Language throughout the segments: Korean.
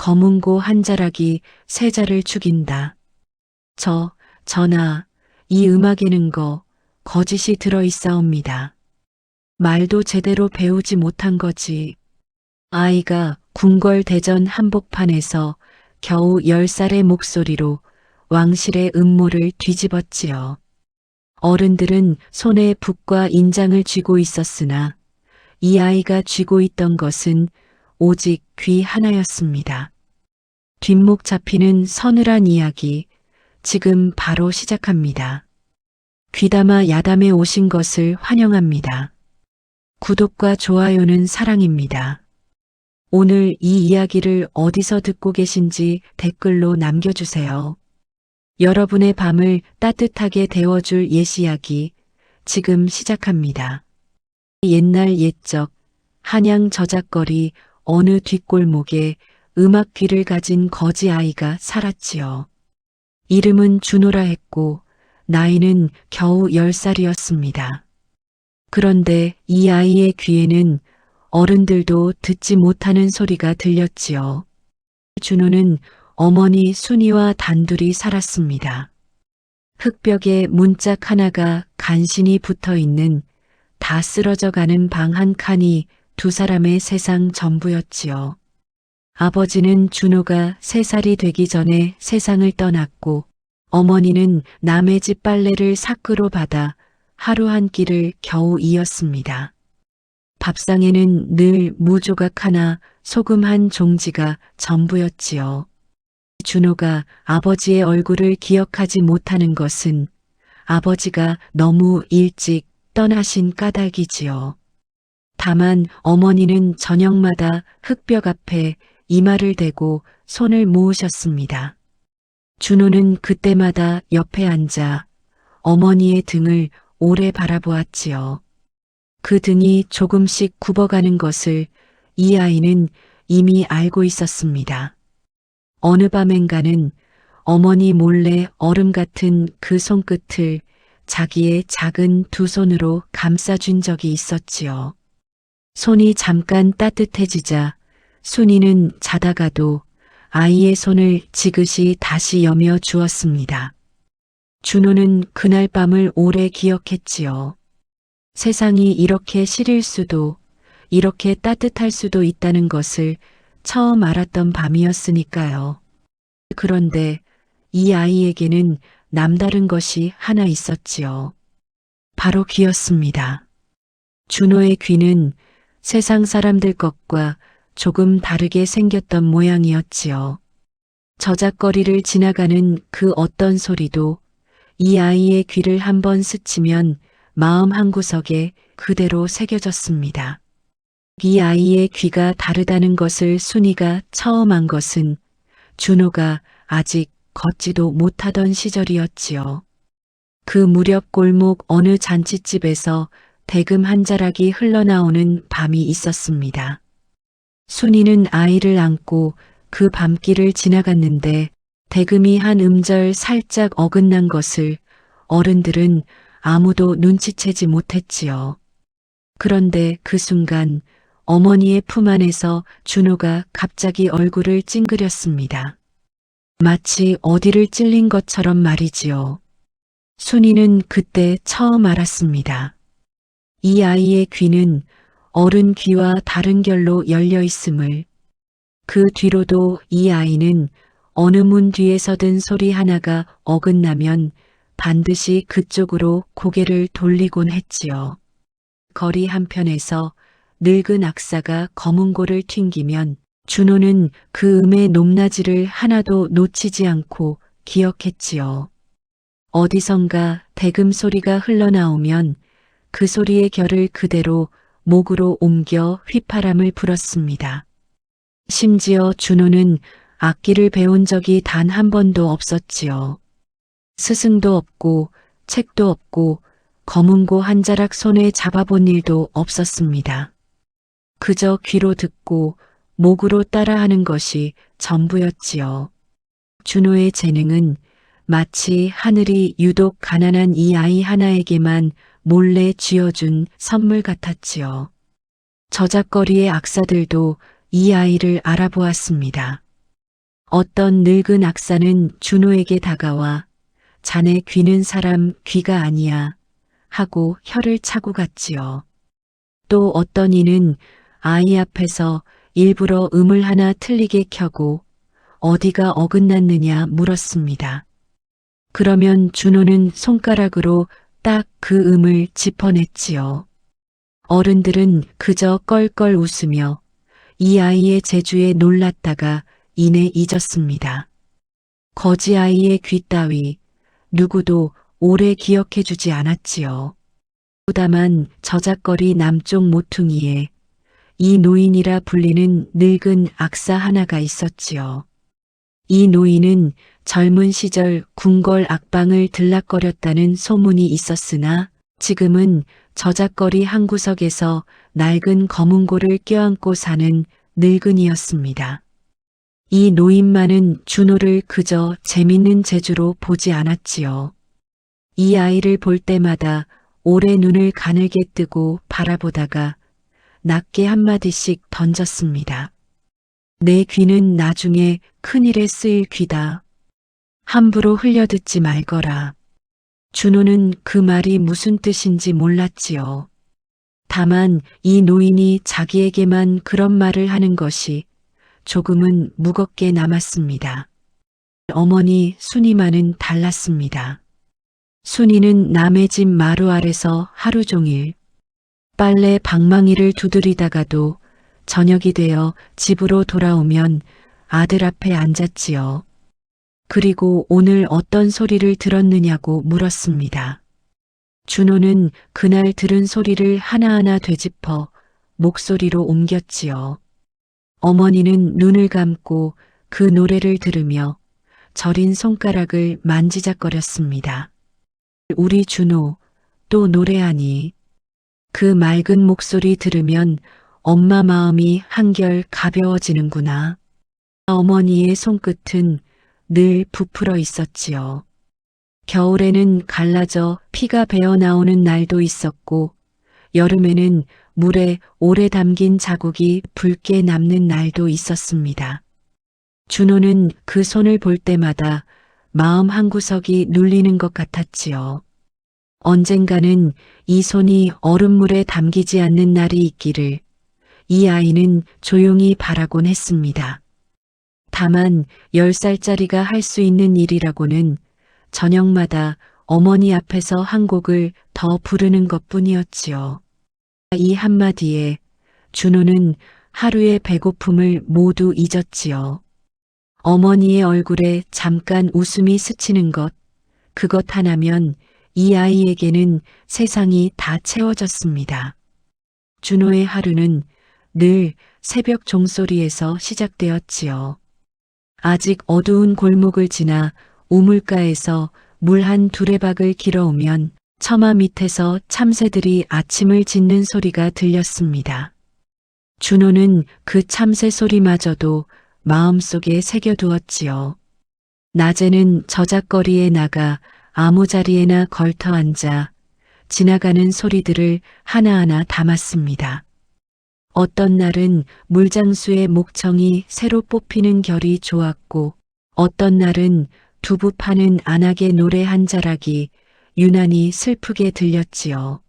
검은고 한 자락이 세자를 죽인다. 전하, 이 음악에는 거짓이 들어있사옵니다. 말도 제대로 배우지 못한 거지. 아이가 궁궐대전 한복판에서 겨우 10살의 목소리로 왕실의 음모를 뒤집었지요. 어른들은 손에 붓과 인장을 쥐고 있었으나 이 아이가 쥐고 있던 것은 오직 귀 하나였습니다. 뒷목 잡히는 서늘한 이야기, 지금 바로 시작합니다. 귀담아 야담에 오신 것을 환영합니다. 구독과 좋아요는 사랑입니다. 오늘 이 이야기를 어디서 듣고 계신지 댓글로 남겨주세요. 여러분의 밤을 따뜻하게 데워줄 예시이야기, 지금 시작합니다. 옛날 옛적 한양 저작거리 어느 뒷골목에 음악 귀를 가진 거지 아이가 살았지요. 이름은 준호라 했고 나이는 겨우 10살이었습니다. 그런데 이 아이의 귀에는 어른들도 듣지 못하는 소리가 들렸지요. 준호는 어머니 순이와 단둘이 살았습니다. 흙벽에 문짝 하나가 간신히 붙어 있는 다 쓰러져 가는 방 한 칸이 두 사람의 세상 전부였지요. 아버지는 준호가 3살이 되기 전에 세상을 떠났고 어머니는 남의 집 빨래를 사크로 받아 하루 한 끼를 겨우 이었습니다. 밥상에는 늘 무조각 하나, 소금 한 종지가 전부였지요. 준호가 아버지의 얼굴을 기억하지 못하는 것은 아버지가 너무 일찍 떠나신 까닭이지요. 다만 어머니는 저녁마다 흙벽 앞에 이마를 대고 손을 모으셨습니다. 준호는 그때마다 옆에 앉아 어머니의 등을 오래 바라보았지요. 그 등이 조금씩 굽어가는 것을 이 아이는 이미 알고 있었습니다. 어느 밤엔가는 어머니 몰래 얼음 같은 그 손끝을 자기의 작은 두 손으로 감싸준 적이 있었지요. 손이 잠깐 따뜻해지자 순이는 자다가도 아이의 손을 지그시 다시 여며 주었습니다. 준호는 그날 밤을 오래 기억했지요. 세상이 이렇게 시릴 수도, 이렇게 따뜻할 수도 있다는 것을 처음 알았던 밤이었으니까요. 그런데 이 아이에게는 남다른 것이 하나 있었지요. 바로 귀였습니다. 준호의 귀는 세상 사람들 것과 조금 다르게 생겼던 모양이었지요. 저작거리를 지나가는 그 어떤 소리도 이 아이의 귀를 한번 스치면 마음 한구석에 그대로 새겨졌습니다. 이 아이의 귀가 다르다는 것을 순이가 처음 안 것은 준호가 아직 걷지도 못하던 시절이었지요. 그 무렵 골목 어느 잔칫집에서 대금 한 자락이 흘러나오는 밤이 있었습니다. 순이는 아이를 안고 그 밤길을 지나갔는데 대금이 한 음절 살짝 어긋난 것을 어른들은 아무도 눈치채지 못했지요. 그런데 그 순간 어머니의 품 안에서 준호가 갑자기 얼굴을 찡그렸습니다. 마치 어디를 찔린 것처럼 말이지요. 순이는 그때 처음 알았습니다. 이 아이의 귀는 어른 귀와 다른 결로 열려 있음을. 그 뒤로도 이 아이는 어느 문 뒤에서 든 소리 하나가 어긋나면 반드시 그쪽으로 고개를 돌리곤 했지요. 거리 한편에서 늙은 악사가 검은고를 튕기면 준호는 그 음의 높낮이를 하나도 놓치지 않고 기억했지요. 어디선가 대금 소리가 흘러나오면 그 소리의 결을 그대로 목으로 옮겨 휘파람을 불었습니다. 심지어 준호는 악기를 배운 적이 단 한 번도 없었지요. 스승도 없고 책도 없고 검은고 한 자락 손에 잡아본 일도 없었습니다. 그저 귀로 듣고 목으로 따라하는 것이 전부였지요. 준호의 재능은 마치 하늘이 유독 가난한 이 아이 하나에게만 몰래 쥐어준 선물 같았지요. 저작거리의 악사들도 이 아이를 알아보았습니다. 어떤 늙은 악사는 준호에게 다가와 자네 귀는 사람 귀가 아니야 하고 혀를 차고 갔지요. 또 어떤 이는 아이 앞에서 일부러 음을 하나 틀리게 켜고 어디가 어긋났느냐 물었습니다. 그러면 준호는 손가락으로 딱 그 음을 짚어냈지요. 어른들은 그저 껄껄 웃으며 이 아이의 재주에 놀랐다가 이내 잊었습니다. 거지 아이의 귀 따위 누구도 오래 기억해주지 않았지요. 부담한 저작거리 남쪽 모퉁이에 이 노인이라 불리는 늙은 악사 하나가 있었지요. 이 노인은 젊은 시절 궁궐 악방을 들락거렸다는 소문이 있었으나 지금은 저작거리 한 구석에서 낡은 거문고를 껴안고 사는 늙은이였습니다. 이 노인만은 준호를 그저 재밌는 재주로 보지 않았지요. 이 아이를 볼 때마다 오래 눈을 가늘게 뜨고 바라보다가 낮게 한마디씩 던졌습니다. 내 귀는 나중에 큰일에 쓰일 귀다. 함부로 흘려듣지 말거라. 준호는 그 말이 무슨 뜻인지 몰랐지요. 다만 이 노인이 자기에게만 그런 말을 하는 것이 조금은 무겁게 남았습니다. 어머니 순이만은 달랐습니다. 순이는 남의 집 마루 아래서 하루 종일 빨래 방망이를 두드리다가도 저녁이 되어 집으로 돌아오면 아들 앞에 앉았지요. 그리고 오늘 어떤 소리를 들었느냐고 물었습니다. 준호는 그날 들은 소리를 하나하나 되짚어 목소리로 옮겼지요. 어머니는 눈을 감고 그 노래를 들으며 저린 손가락을 만지작거렸습니다. 우리 준호 또 노래하니. 그 맑은 목소리 들으면 엄마 마음이 한결 가벼워지는구나. 어머니의 손끝은 늘 부풀어 있었지요. 겨울에는 갈라져 피가 배어 나오는 날도 있었고 여름에는 물에 오래 담긴 자국이 붉게 남는 날도 있었습니다. 준호는 그 손을 볼 때마다 마음 한구석이 눌리는 것 같았지요. 언젠가는 이 손이 얼음물에 담기지 않는 날이 있기를 이 아이는 조용히 바라곤 했습니다. 다만 10살짜리가 할 수 있는 일이라고는 저녁마다 어머니 앞에서 한 곡을 더 부르는 것뿐이었지요. 이 한마디에 준호는 하루의 배고픔을 모두 잊었지요. 어머니의 얼굴에 잠깐 웃음이 스치는 것, 그것 하나면 이 아이에게는 세상이 다 채워졌습니다. 준호의 하루는 늘 새벽 종소리에서 시작되었지요. 아직 어두운 골목을 지나 우물가에서 물 한 두레박을 길어오면 처마 밑에서 참새들이 아침을 짓는 소리가 들렸습니다. 준호는 그 참새 소리마저도 마음속에 새겨두었지요. 낮에는 저작거리에 나가 아무 자리에나 걸터 앉아 지나가는 소리들을 하나하나 담았습니다. 어떤 날은 물장수의 목청이 새로 뽑히는 결이 좋았고 어떤 날은 두부 파는 안악의 노래 한 자락이 유난히 슬프게 들렸지요.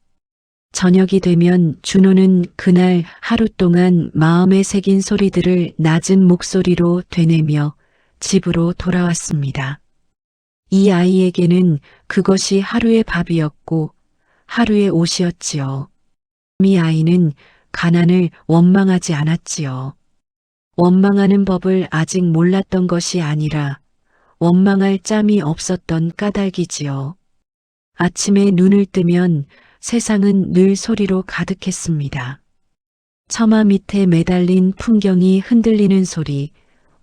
저녁이 되면 준호는 그날 하루 동안 마음에 새긴 소리들을 낮은 목소리로 되뇌며 집으로 돌아왔습니다. 이 아이에게는 그것이 하루의 밥이었고 하루의 옷이었지요. 이 아이는 가난을 원망하지 않았지요. 원망하는 법을 아직 몰랐던 것이 아니라 원망할 짬이 없었던 까닭이지요. 아침에 눈을 뜨면 세상은 늘 소리로 가득했습니다. 처마 밑에 매달린 풍경이 흔들리는 소리,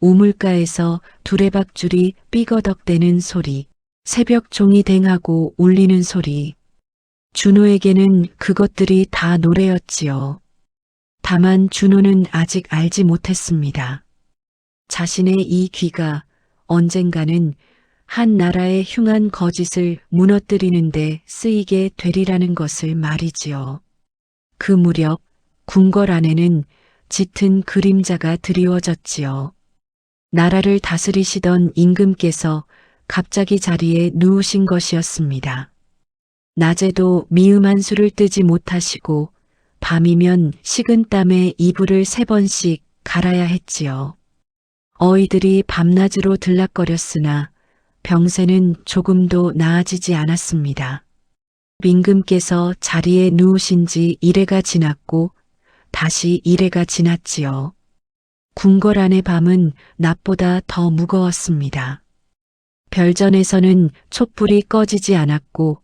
우물가에서 두레박줄이 삐거덕대는 소리, 새벽 종이 댕하고 울리는 소리. 준호에게는 그것들이 다 노래였지요. 다만 준호는 아직 알지 못했습니다. 자신의 이 귀가 언젠가는 한 나라의 흉한 거짓을 무너뜨리는데 쓰이게 되리라는 것을 말이지요. 그 무렵 궁궐 안에는 짙은 그림자가 드리워졌지요. 나라를 다스리시던 임금께서 갑자기 자리에 누우신 것이었습니다. 낮에도 미음한 술을 뜨지 못하시고 밤이면 식은 땀에 이불을 3번씩 갈아야 했지요. 어이들이 밤낮으로 들락거렸으나 병세는 조금도 나아지지 않았습니다. 임금께서 자리에 누우신 지 1회가 지났고 다시 1회가 지났지요. 궁궐 안의 밤은 낮보다 더 무거웠습니다. 별전에서는 촛불이 꺼지지 않았고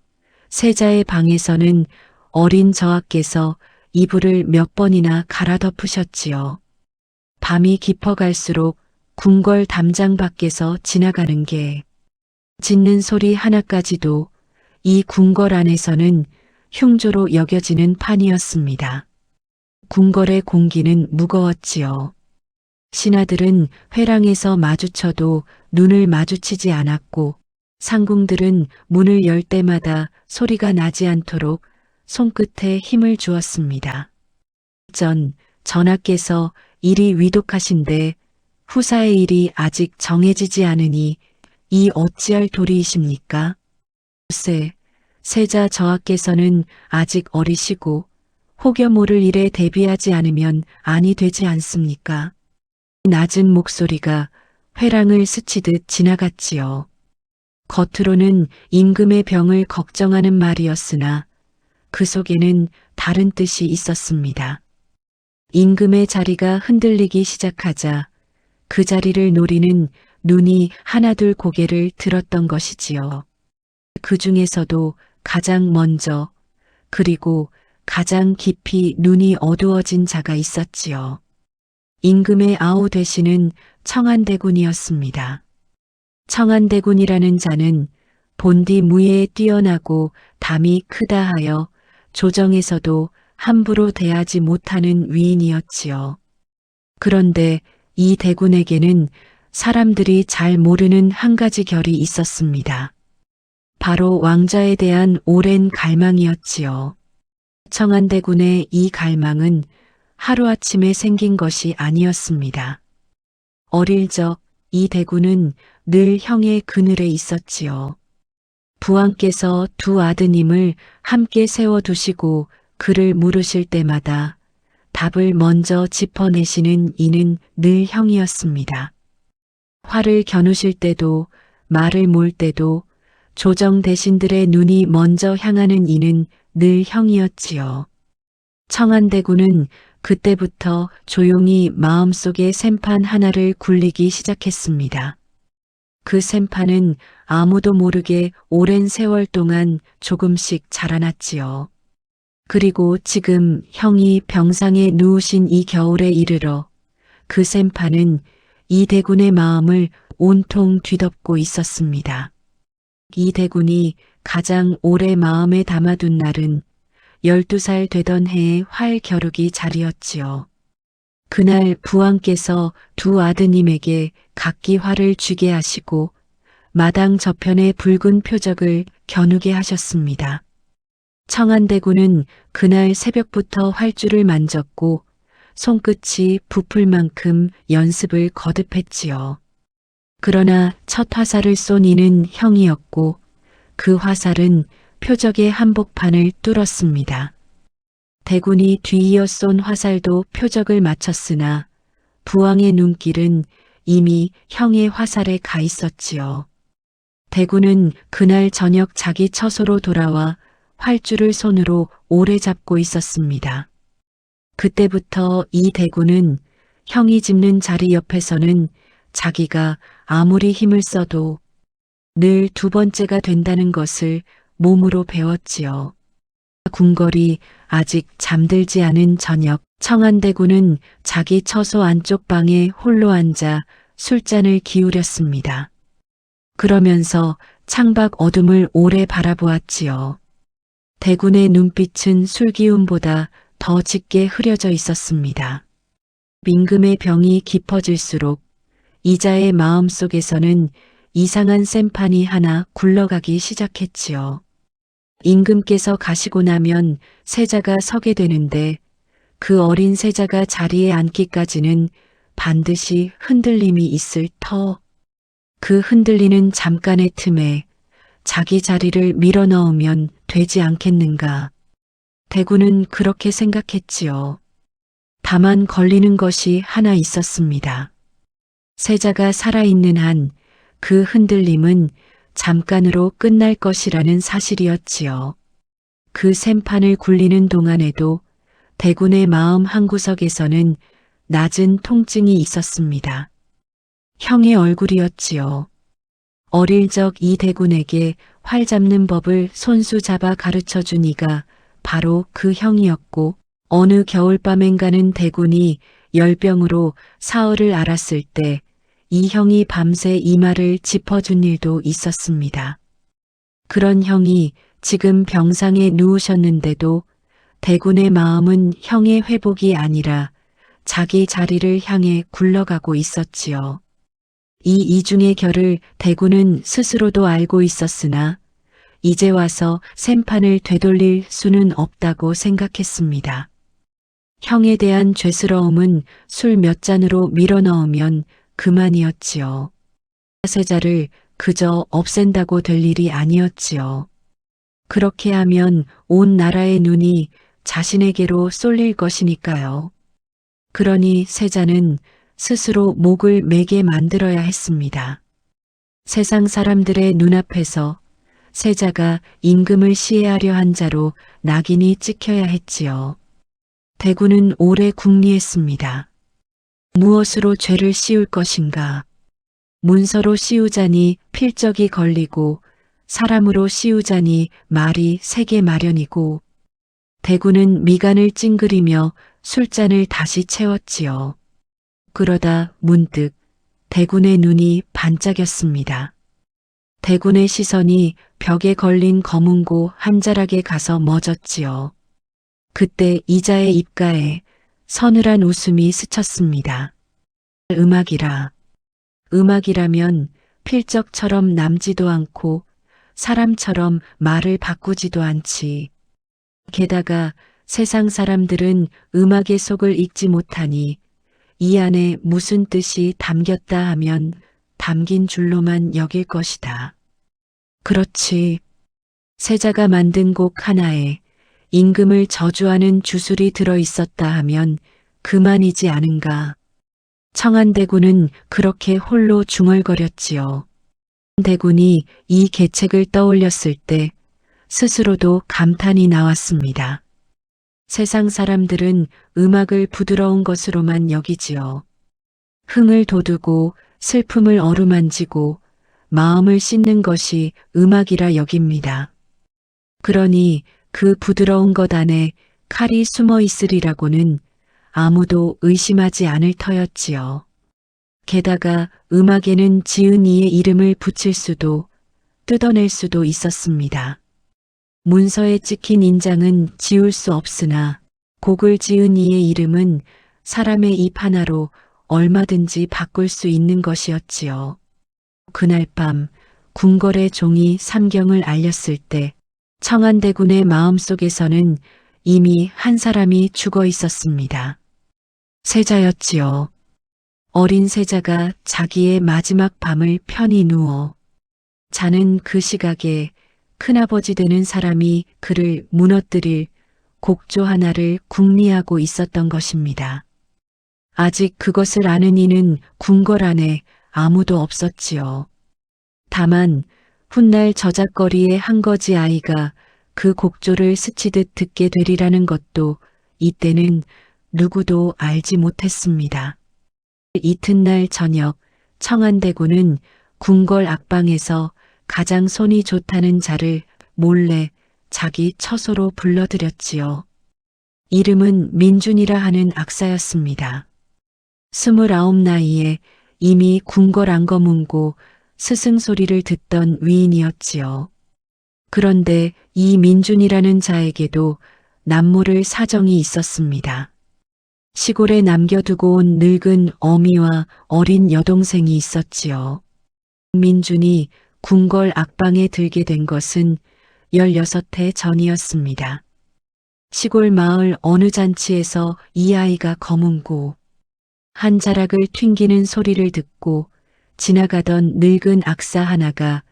세자의 방에서는 어린 저하께서 이불을 몇 번이나 갈아 덮으셨지요. 밤이 깊어갈수록 궁궐 담장 밖에서 지나가는 게 짖는 소리 하나까지도 이 궁궐 안에서는 흉조로 여겨지는 판이었습니다. 궁궐의 공기는 무거웠지요. 신하들은 회랑에서 마주쳐도 눈을 마주치지 않았고 상궁들은 문을 열 때마다 소리가 나지 않도록 손끝에 힘을 주었습니다. 전하께서 일이 위독하신데 후사의 일이 아직 정해지지 않으니 이 어찌할 도리이십니까? 세자 저하께서는 아직 어리시고 혹여 모를 일에 대비하지 않으면 아니 되지 않습니까? 낮은 목소리가 회랑을 스치듯 지나갔지요. 겉으로는 임금의 병을 걱정하는 말이었으나 그 속에는 다른 뜻이 있었습니다. 임금의 자리가 흔들리기 시작하자 그 자리를 노리는 눈이 하나둘 고개를 들었던 것이지요. 그 중에서도 가장 먼저 그리고 가장 깊이 눈이 어두워진 자가 있었지요. 임금의 아우 되시는 청안대군이었습니다. 청안대군이라는 자는 본디 무예에 뛰어나고 담이 크다 하여 조정에서도 함부로 대하지 못하는 위인이었지요. 그런데 이 대군에게는 사람들이 잘 모르는 한 가지 결이 있었습니다. 바로 왕자에 대한 오랜 갈망이었지요. 청안대군의 이 갈망은 하루아침에 생긴 것이 아니었습니다. 어릴 적 이 대군은 늘 형의 그늘에 있었지요. 부왕께서 2 아드님을 함께 세워두시고 그를 물으실 때마다 답을 먼저 짚어내시는 이는 늘 형이었습니다. 화를 겨누실 때도 말을 몰 때도 조정 대신들의 눈이 먼저 향하는 이는 늘 형이었지요. 청안대군은 그때부터 조용히 마음속에 샘판 하나를 굴리기 시작했습니다. 그 샘판은 아무도 모르게 오랜 세월 동안 조금씩 자라났지요. 그리고 지금 형이 병상에 누우신 이 겨울에 이르러 그 샘판은 이 대군의 마음을 온통 뒤덮고 있었습니다. 이 대군이 가장 오래 마음에 담아둔 날은 12살 되던 해의 활 겨루기 자리였지요. 그날 부왕께서 2 아드님에게 각기 활을 쥐게 하시고 마당 저편의 붉은 표적을 겨누게 하셨습니다. 청안대군은 그날 새벽부터 활주를 만졌고 손끝이 부풀 만큼 연습을 거듭했지요. 그러나 첫 화살을 쏜 이는 형이었고 그 화살은 표적의 한복판을 뚫었습니다. 대군이 뒤이어 쏜 화살도 표적을 맞췄으나 부왕의 눈길은 이미 형의 화살에 가 있었지요. 대군은 그날 저녁 자기 처소로 돌아와 활주를 손으로 오래 잡고 있었습니다. 그때부터 이 대군은 형이 짚는 자리 옆에서는 자기가 아무리 힘을 써도 늘 2번째가 된다는 것을 몸으로 배웠지요. 궁궐이 아직 잠들지 않은 저녁, 청안대군은 자기 처소 안쪽 방에 홀로 앉아 술잔을 기울였습니다. 그러면서 창밖 어둠을 오래 바라보았지요. 대군의 눈빛은 술기운보다 더 짙게 흐려져 있었습니다. 임금의 병이 깊어질수록 이자의 마음속에서는 이상한 샘판이 하나 굴러가기 시작했지요. 임금께서 가시고 나면 세자가 서게 되는데 그 어린 세자가 자리에 앉기까지는 반드시 흔들림이 있을 터. 그 흔들리는 잠깐의 틈에 자기 자리를 밀어넣으면 되지 않겠는가. 대구는 그렇게 생각했지요. 다만 걸리는 것이 하나 있었습니다. 세자가 살아있는 한 그 흔들림은 잠깐으로 끝날 것이라는 사실이었지요. 그 샘판을 굴리는 동안에도 대군의 마음 한구석에서는 낮은 통증이 있었습니다. 형의 얼굴이었지요. 어릴 적 이 대군에게 활 잡는 법을 손수 잡아 가르쳐 준 이가 바로 그 형이었고, 어느 겨울밤엔가는 대군이 열병으로 사흘을 앓았을 때 이 형이 밤새 이마를 짚어준 일도 있었습니다. 그런 형이 지금 병상에 누우셨는데도 대군의 마음은 형의 회복이 아니라 자기 자리를 향해 굴러가고 있었지요. 이 이중의 결을 대군은 스스로도 알고 있었으나 이제 와서 샘판을 되돌릴 수는 없다고 생각했습니다. 형에 대한 죄스러움은 술 몇 잔으로 밀어넣으면 그만이었지요. 세자를 그저 없앤다고 될 일이 아니었지요. 그렇게 하면 온 나라의 눈이 자신에게로 쏠릴 것이니까요. 그러니 세자는 스스로 목을 매게 만들어야 했습니다. 세상 사람들의 눈앞에서 세자가 임금을 시해하려 한 자로 낙인이 찍혀야 했지요. 대군은 오래 궁리했습니다. 무엇으로 죄를 씌울 것인가? 문서로 씌우자니 필적이 걸리고 사람으로 씌우자니 말이 세게 마련이고. 대군은 미간을 찡그리며 술잔을 다시 채웠지요. 그러다 문득 대군의 눈이 반짝였습니다. 대군의 시선이 벽에 걸린 검은고 한 자락에 가서 멎었지요. 그때 이자의 입가에 서늘한 웃음이 스쳤습니다. 음악이라. 음악이라면 필적처럼 남지도 않고 사람처럼 말을 바꾸지도 않지. 게다가 세상 사람들은 음악의 속을 읽지 못하니 이 안에 무슨 뜻이 담겼다 하면 담긴 줄로만 여길 것이다. 그렇지. 세자가 만든 곡 하나에 임금을 저주하는 주술이 들어 있었다 하면 그만이지 않은가. 청안대군은 그렇게 홀로 중얼거렸지요. 대군이 이 계책을 떠올렸을 때 스스로도 감탄이 나왔습니다. 세상 사람들은 음악을 부드러운 것으로만 여기지요. 흥을 돋우고 슬픔을 어루만지고 마음을 씻는 것이 음악이라 여깁니다. 그러니 그 부드러운 것 안에 칼이 숨어 있으리라고는 아무도 의심하지 않을 터였지요. 게다가 음악에는 지은 이의 이름을 붙일 수도 뜯어낼 수도 있었습니다. 문서에 찍힌 인장은 지울 수 없으나 곡을 지은 이의 이름은 사람의 입 하나로 얼마든지 바꿀 수 있는 것이었지요. 그날 밤 궁궐의 종이 삼경을 알렸을 때 청안대군의 마음속에서는 이미 한 사람이 죽어 있었습니다. 세자였지요. 어린 세자가 자기의 마지막 밤을 편히 누워 자는 그 시각에 큰아버지 되는 사람이 그를 무너뜨릴 곡조 하나를 궁리하고 있었던 것입니다. 아직 그것을 아는 이는 궁궐 안에 아무도 없었지요. 다만 훗날 저작거리의 한 거지 아이가 그 곡조를 스치듯 듣게 되리라는 것도 이때는 누구도 알지 못했습니다. 이튿날 저녁 청안대군은 궁궐 앞방에서 가장 손이 좋다는 자를 몰래 자기 처소로 불러들였지요. 이름은 민준이라 하는 악사였습니다. 29 나이에 이미 궁궐 안검문고 스승 소리를 듣던 위인이었지요. 그런데 이 민준이라는 자에게도 남모를 사정이 있었습니다. 시골에 남겨두고 온 늙은 어미와 어린 여동생이 있었지요. 민준이 궁궐 앞방에 들게 된 것은 16해 전이었습니다. 시골 마을 어느 잔치에서 이 아이가 검은고 한 자락을 튕기는 소리를 듣고 지나가던 늙은 악사 하나가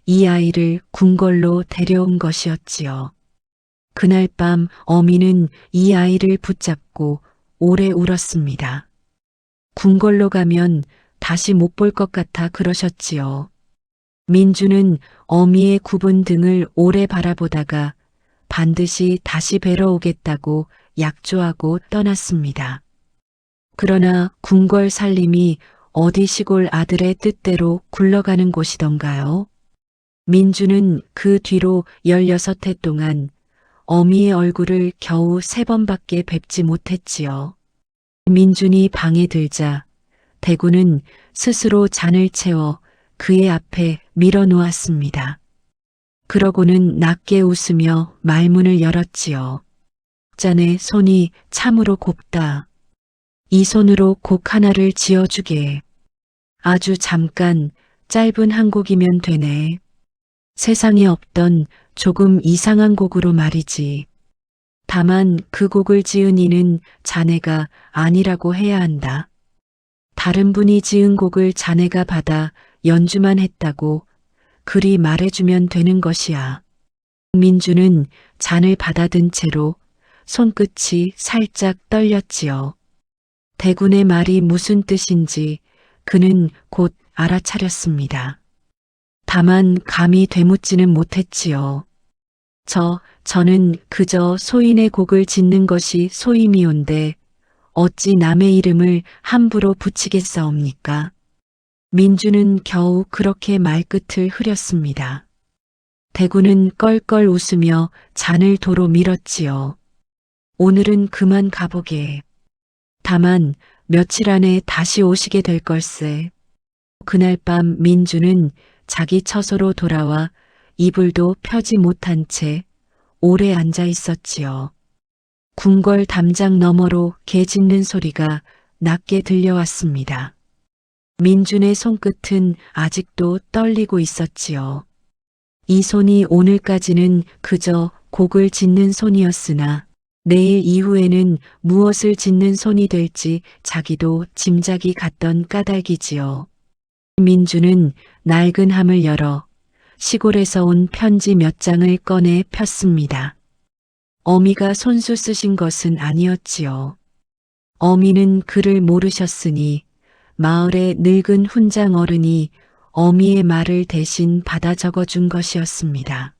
이 아이를 궁궐로 데려온 것이었지요. 그날 밤 어미는 이 아이를 붙잡고 오래 울었습니다. 궁궐로 가면 다시 못 볼 것 같아 그러셨지요. 민주는 어미의 굽은 등을 오래 바라보다가 반드시 다시 뵈러 오겠다고 약조하고 떠났습니다. 그러나 궁궐 살림이 어디 시골 아들의 뜻대로 굴러가는 곳이던가요? 민주는 그 뒤로 16해 동안 어미의 얼굴을 겨우 3번밖에 뵙지 못했지요. 민준이 방에 들자 대구는 스스로 잔을 채워 그의 앞에 밀어놓았습니다. 그러고는 낮게 웃으며 말문을 열었지요. 잔의 손이 참으로 곱다. 이 손으로 곡 하나를 지어주게. 아주 잠깐 짧은 한 곡이면 되네. 세상에 없던 조금 이상한 곡으로 말이지. 다만 그 곡을 지은 이는 자네가 아니라고 해야 한다. 다른 분이 지은 곡을 자네가 받아 연주만 했다고 그리 말해주면 되는 것이야. 민주는 잔을 받아든 채로 손끝이 살짝 떨렸지요. 대군의 말이 무슨 뜻인지 그는 곧 알아차렸습니다. 다만 감히 되묻지는 못했지요. 저는 그저 소인의 곡을 짓는 것이 소임이온데 어찌 남의 이름을 함부로 붙이겠사옵니까? 민주는 겨우 그렇게 말끝을 흐렸습니다. 대구는 껄껄 웃으며 잔을 도로 밀었지요. 오늘은 그만 가보게. 다만 며칠 안에 다시 오시게 될 걸세. 그날 밤 민주는 자기 처소로 돌아와 이불도 펴지 못한 채 오래 앉아 있었지요. 궁궐 담장 너머로 개 짖는 소리가 낮게 들려왔습니다. 민준의 손끝은 아직도 떨리고 있었지요. 이 손이 오늘까지는 그저 곡을 짖는 손이었으나 내일 이후에는 무엇을 짖는 손이 될지 자기도 짐작이 갔던 까닭이지요. 민주는 낡은 함을 열어 시골에서 온 편지 몇 장을 꺼내 폈습니다. 어미가 손수 쓰신 것은 아니었지요. 어미는 글을 모르셨으니 마을의 늙은 훈장 어른이 어미의 말을 대신 받아 적어준 것이었습니다.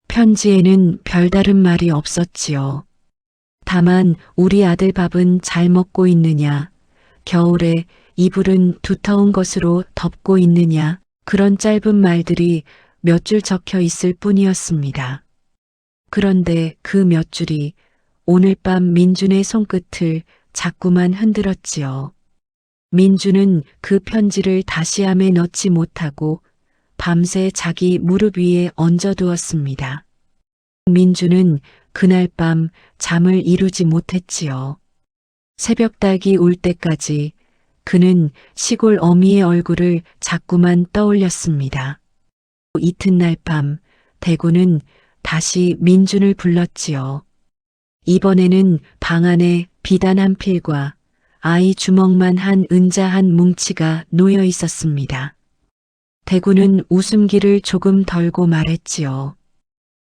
편지에는 별다른 말이 없었지요. 다만 우리 아들 밥은 잘 먹고 있느냐, 겨울에 이불은 두터운 것으로 덮고 있느냐, 그런 짧은 말들이 몇 줄 적혀 있을 뿐이었습니다. 그런데 그 몇 줄이 오늘 밤 민준의 손끝을 자꾸만 흔들었지요. 민준은 그 편지를 다시함에 넣지 못하고 밤새 자기 무릎 위에 얹어두었습니다. 민준은 그날 밤 잠을 이루지 못했지요. 새벽닭이 울 때까지 그는 시골 어미의 얼굴을 자꾸만 떠올렸습니다. 이튿날 밤 대구는 다시 민준을 불렀지요. 이번에는 방 안에 비단 한 필과 아이 주먹만 한 은자 한 뭉치가 놓여 있었습니다. 대구는 웃음기를 조금 덜고 말했지요.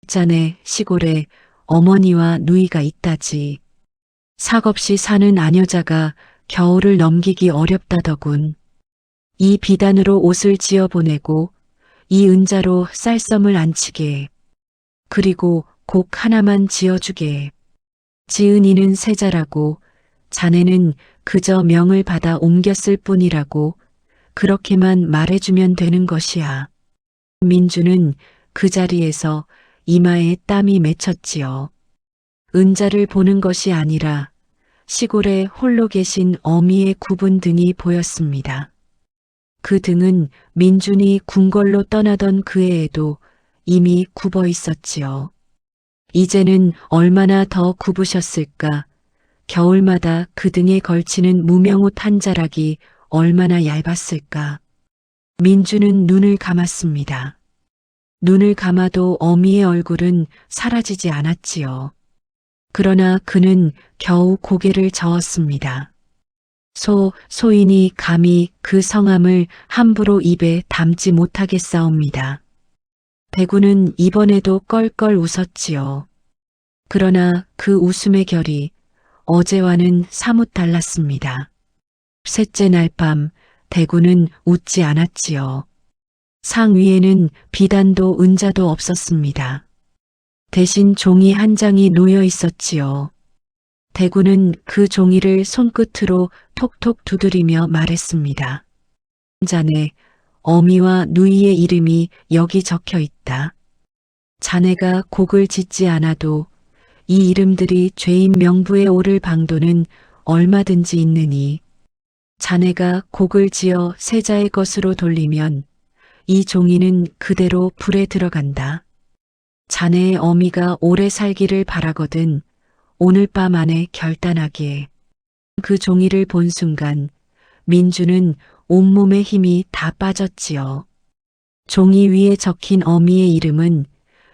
자네 시골에 어머니와 누이가 있다지. 삭없이 사는 아녀자가 겨울을 넘기기 어렵다더군. 이 비단으로 옷을 지어보내고 이 은자로 쌀섬을 안치게. 그리고 곡 하나만 지어주게. 지은이는 세자라고 자네는 그저 명을 받아 옮겼을 뿐이라고 그렇게만 말해주면 되는 것이야. 민주는 그 자리에서 이마에 땀이 맺혔지요. 은자를 보는 것이 아니라 시골에 홀로 계신 어미의 굽은 등이 보였습니다. 그 등은 민준이 궁궐로 떠나던 그 해에도 이미 굽어 있었지요. 이제는 얼마나 더 굽으셨을까. 겨울마다 그 등에 걸치는 무명옷 한 자락이 얼마나 얇았을까. 민주는 눈을 감았습니다. 눈을 감아도 어미의 얼굴은 사라지지 않았지요. 그러나 그는 겨우 고개를 저었습니다. 소인이 감히 그 성함을 함부로 입에 담지 못하겠사옵니다. 대구는 이번에도 껄껄 웃었지요. 그러나 그 웃음의 결이 어제와는 사뭇 달랐습니다. 셋째 날 밤 대구는 웃지 않았지요. 상 위에는 비단도 은자도 없었습니다. 대신 종이 한 장이 놓여 있었지요. 대구는 그 종이를 손끝으로 톡톡 두드리며 말했습니다. 자네, 어미와 누이의 이름이 여기 적혀 있다. 자네가 곡을 짓지 않아도 이 이름들이 죄인 명부에 오를 방도는 얼마든지 있느니 자네가 곡을 지어 세자의 것으로 돌리면 이 종이는 그대로 불에 들어간다. 자네의 어미가 오래 살기를 바라거든 오늘 밤 안에 결단하기에. 그 종이를 본 순간 민주는 온몸의 힘이 다 빠졌지요. 종이 위에 적힌 어미의 이름은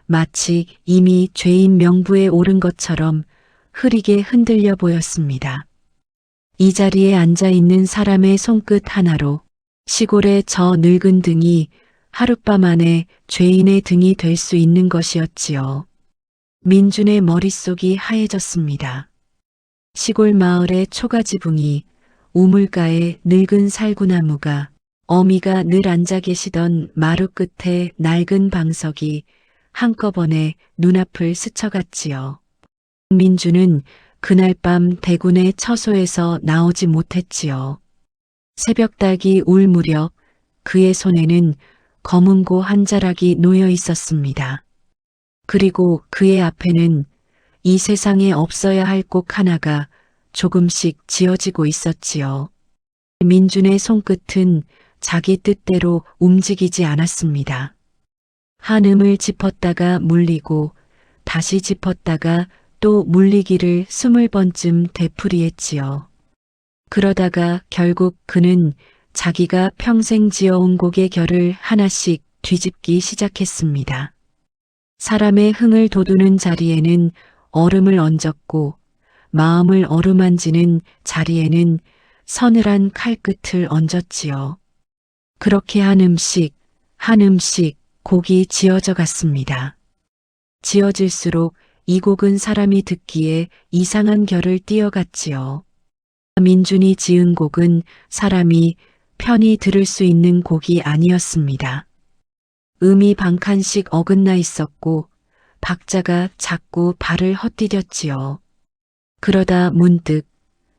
마치 이미 죄인 명부에 오른 것처럼 흐리게 흔들려 보였습니다. 이 자리에 앉아 있는 사람의 손끝 하나로 시골의 저 늙은 등이 하룻밤 안에 죄인의 등이 될 수 있는 것이었지요. 민준의 머릿속이 하얘졌습니다. 시골 마을의 초가지붕이 우물가에 늙은 살구나무가 어미가 늘 앉아 계시던 마루 끝에 낡은 방석이 한꺼번에 눈앞을 스쳐갔지요. 민주는 그날 밤 대군의 처소에서 나오지 못했지요. 새벽닭이 울 무렵 그의 손에는 검은 고 한 자락이 놓여 있었습니다. 그리고 그의 앞에는 이 세상에 없어야 할 곡 하나가 조금씩 지어지고 있었지요. 민준의 손끝은 자기 뜻대로 움직이지 않았습니다. 한 음을 짚었다가 물리고 다시 짚었다가 또 물리기를 20번쯤 되풀이했지요. 그러다가 결국 그는 자기가 평생 지어온 곡의 결을 하나씩 뒤집기 시작했습니다. 사람의 흥을 돋우는 자리에는 얼음을 얹었고 마음을 어루만지는 자리에는 서늘한 칼끝을 얹었지요. 그렇게 한 음씩 곡이 지어져 갔습니다. 지어질수록 이 곡은 사람이 듣기에 이상한 결을 띄어갔지요. 민준이 지은 곡은 사람이 편히 들을 수 있는 곡이 아니었습니다. 음이 반칸씩 어긋나 있었고 박자가 자꾸 발을 헛디뎠지요. 그러다 문득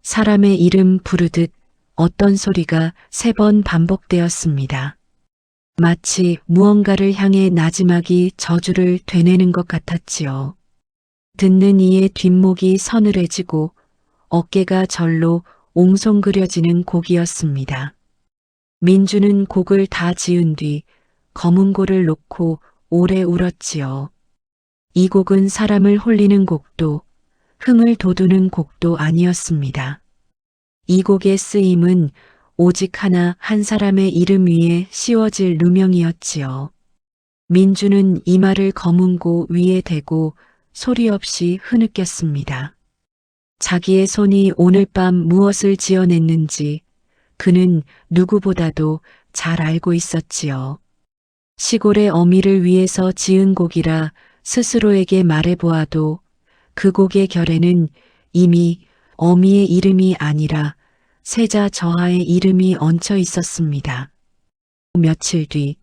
사람의 이름 부르듯 어떤 소리가 3번 반복되었습니다. 마치 무언가를 향해 나지막이 저주를 되뇌는 것 같았지요. 듣는 이의 뒷목이 서늘해지고 어깨가 절로 옹송그려지는 곡이었습니다. 민주는 곡을 다 지은 뒤 검은 고를 놓고 오래 울었지요. 이 곡은 사람을 홀리는 곡도 흥을 돋우는 곡도 아니었습니다. 이 곡의 쓰임은 오직 하나 한 사람의 이름 위에 씌워질 누명이었지요. 민주는 이마를 검은 고 위에 대고 소리 없이 흐느꼈습니다. 자기의 손이 오늘 밤 무엇을 지어냈는지 그는 누구보다도 잘 알고 있었지요. 시골의 어미를 위해서 지은 곡이라 스스로에게 말해보아도 그 곡의 결에는 이미 어미의 이름이 아니라 세자 저하의 이름이 얹혀 있었습니다. 며칠 뒤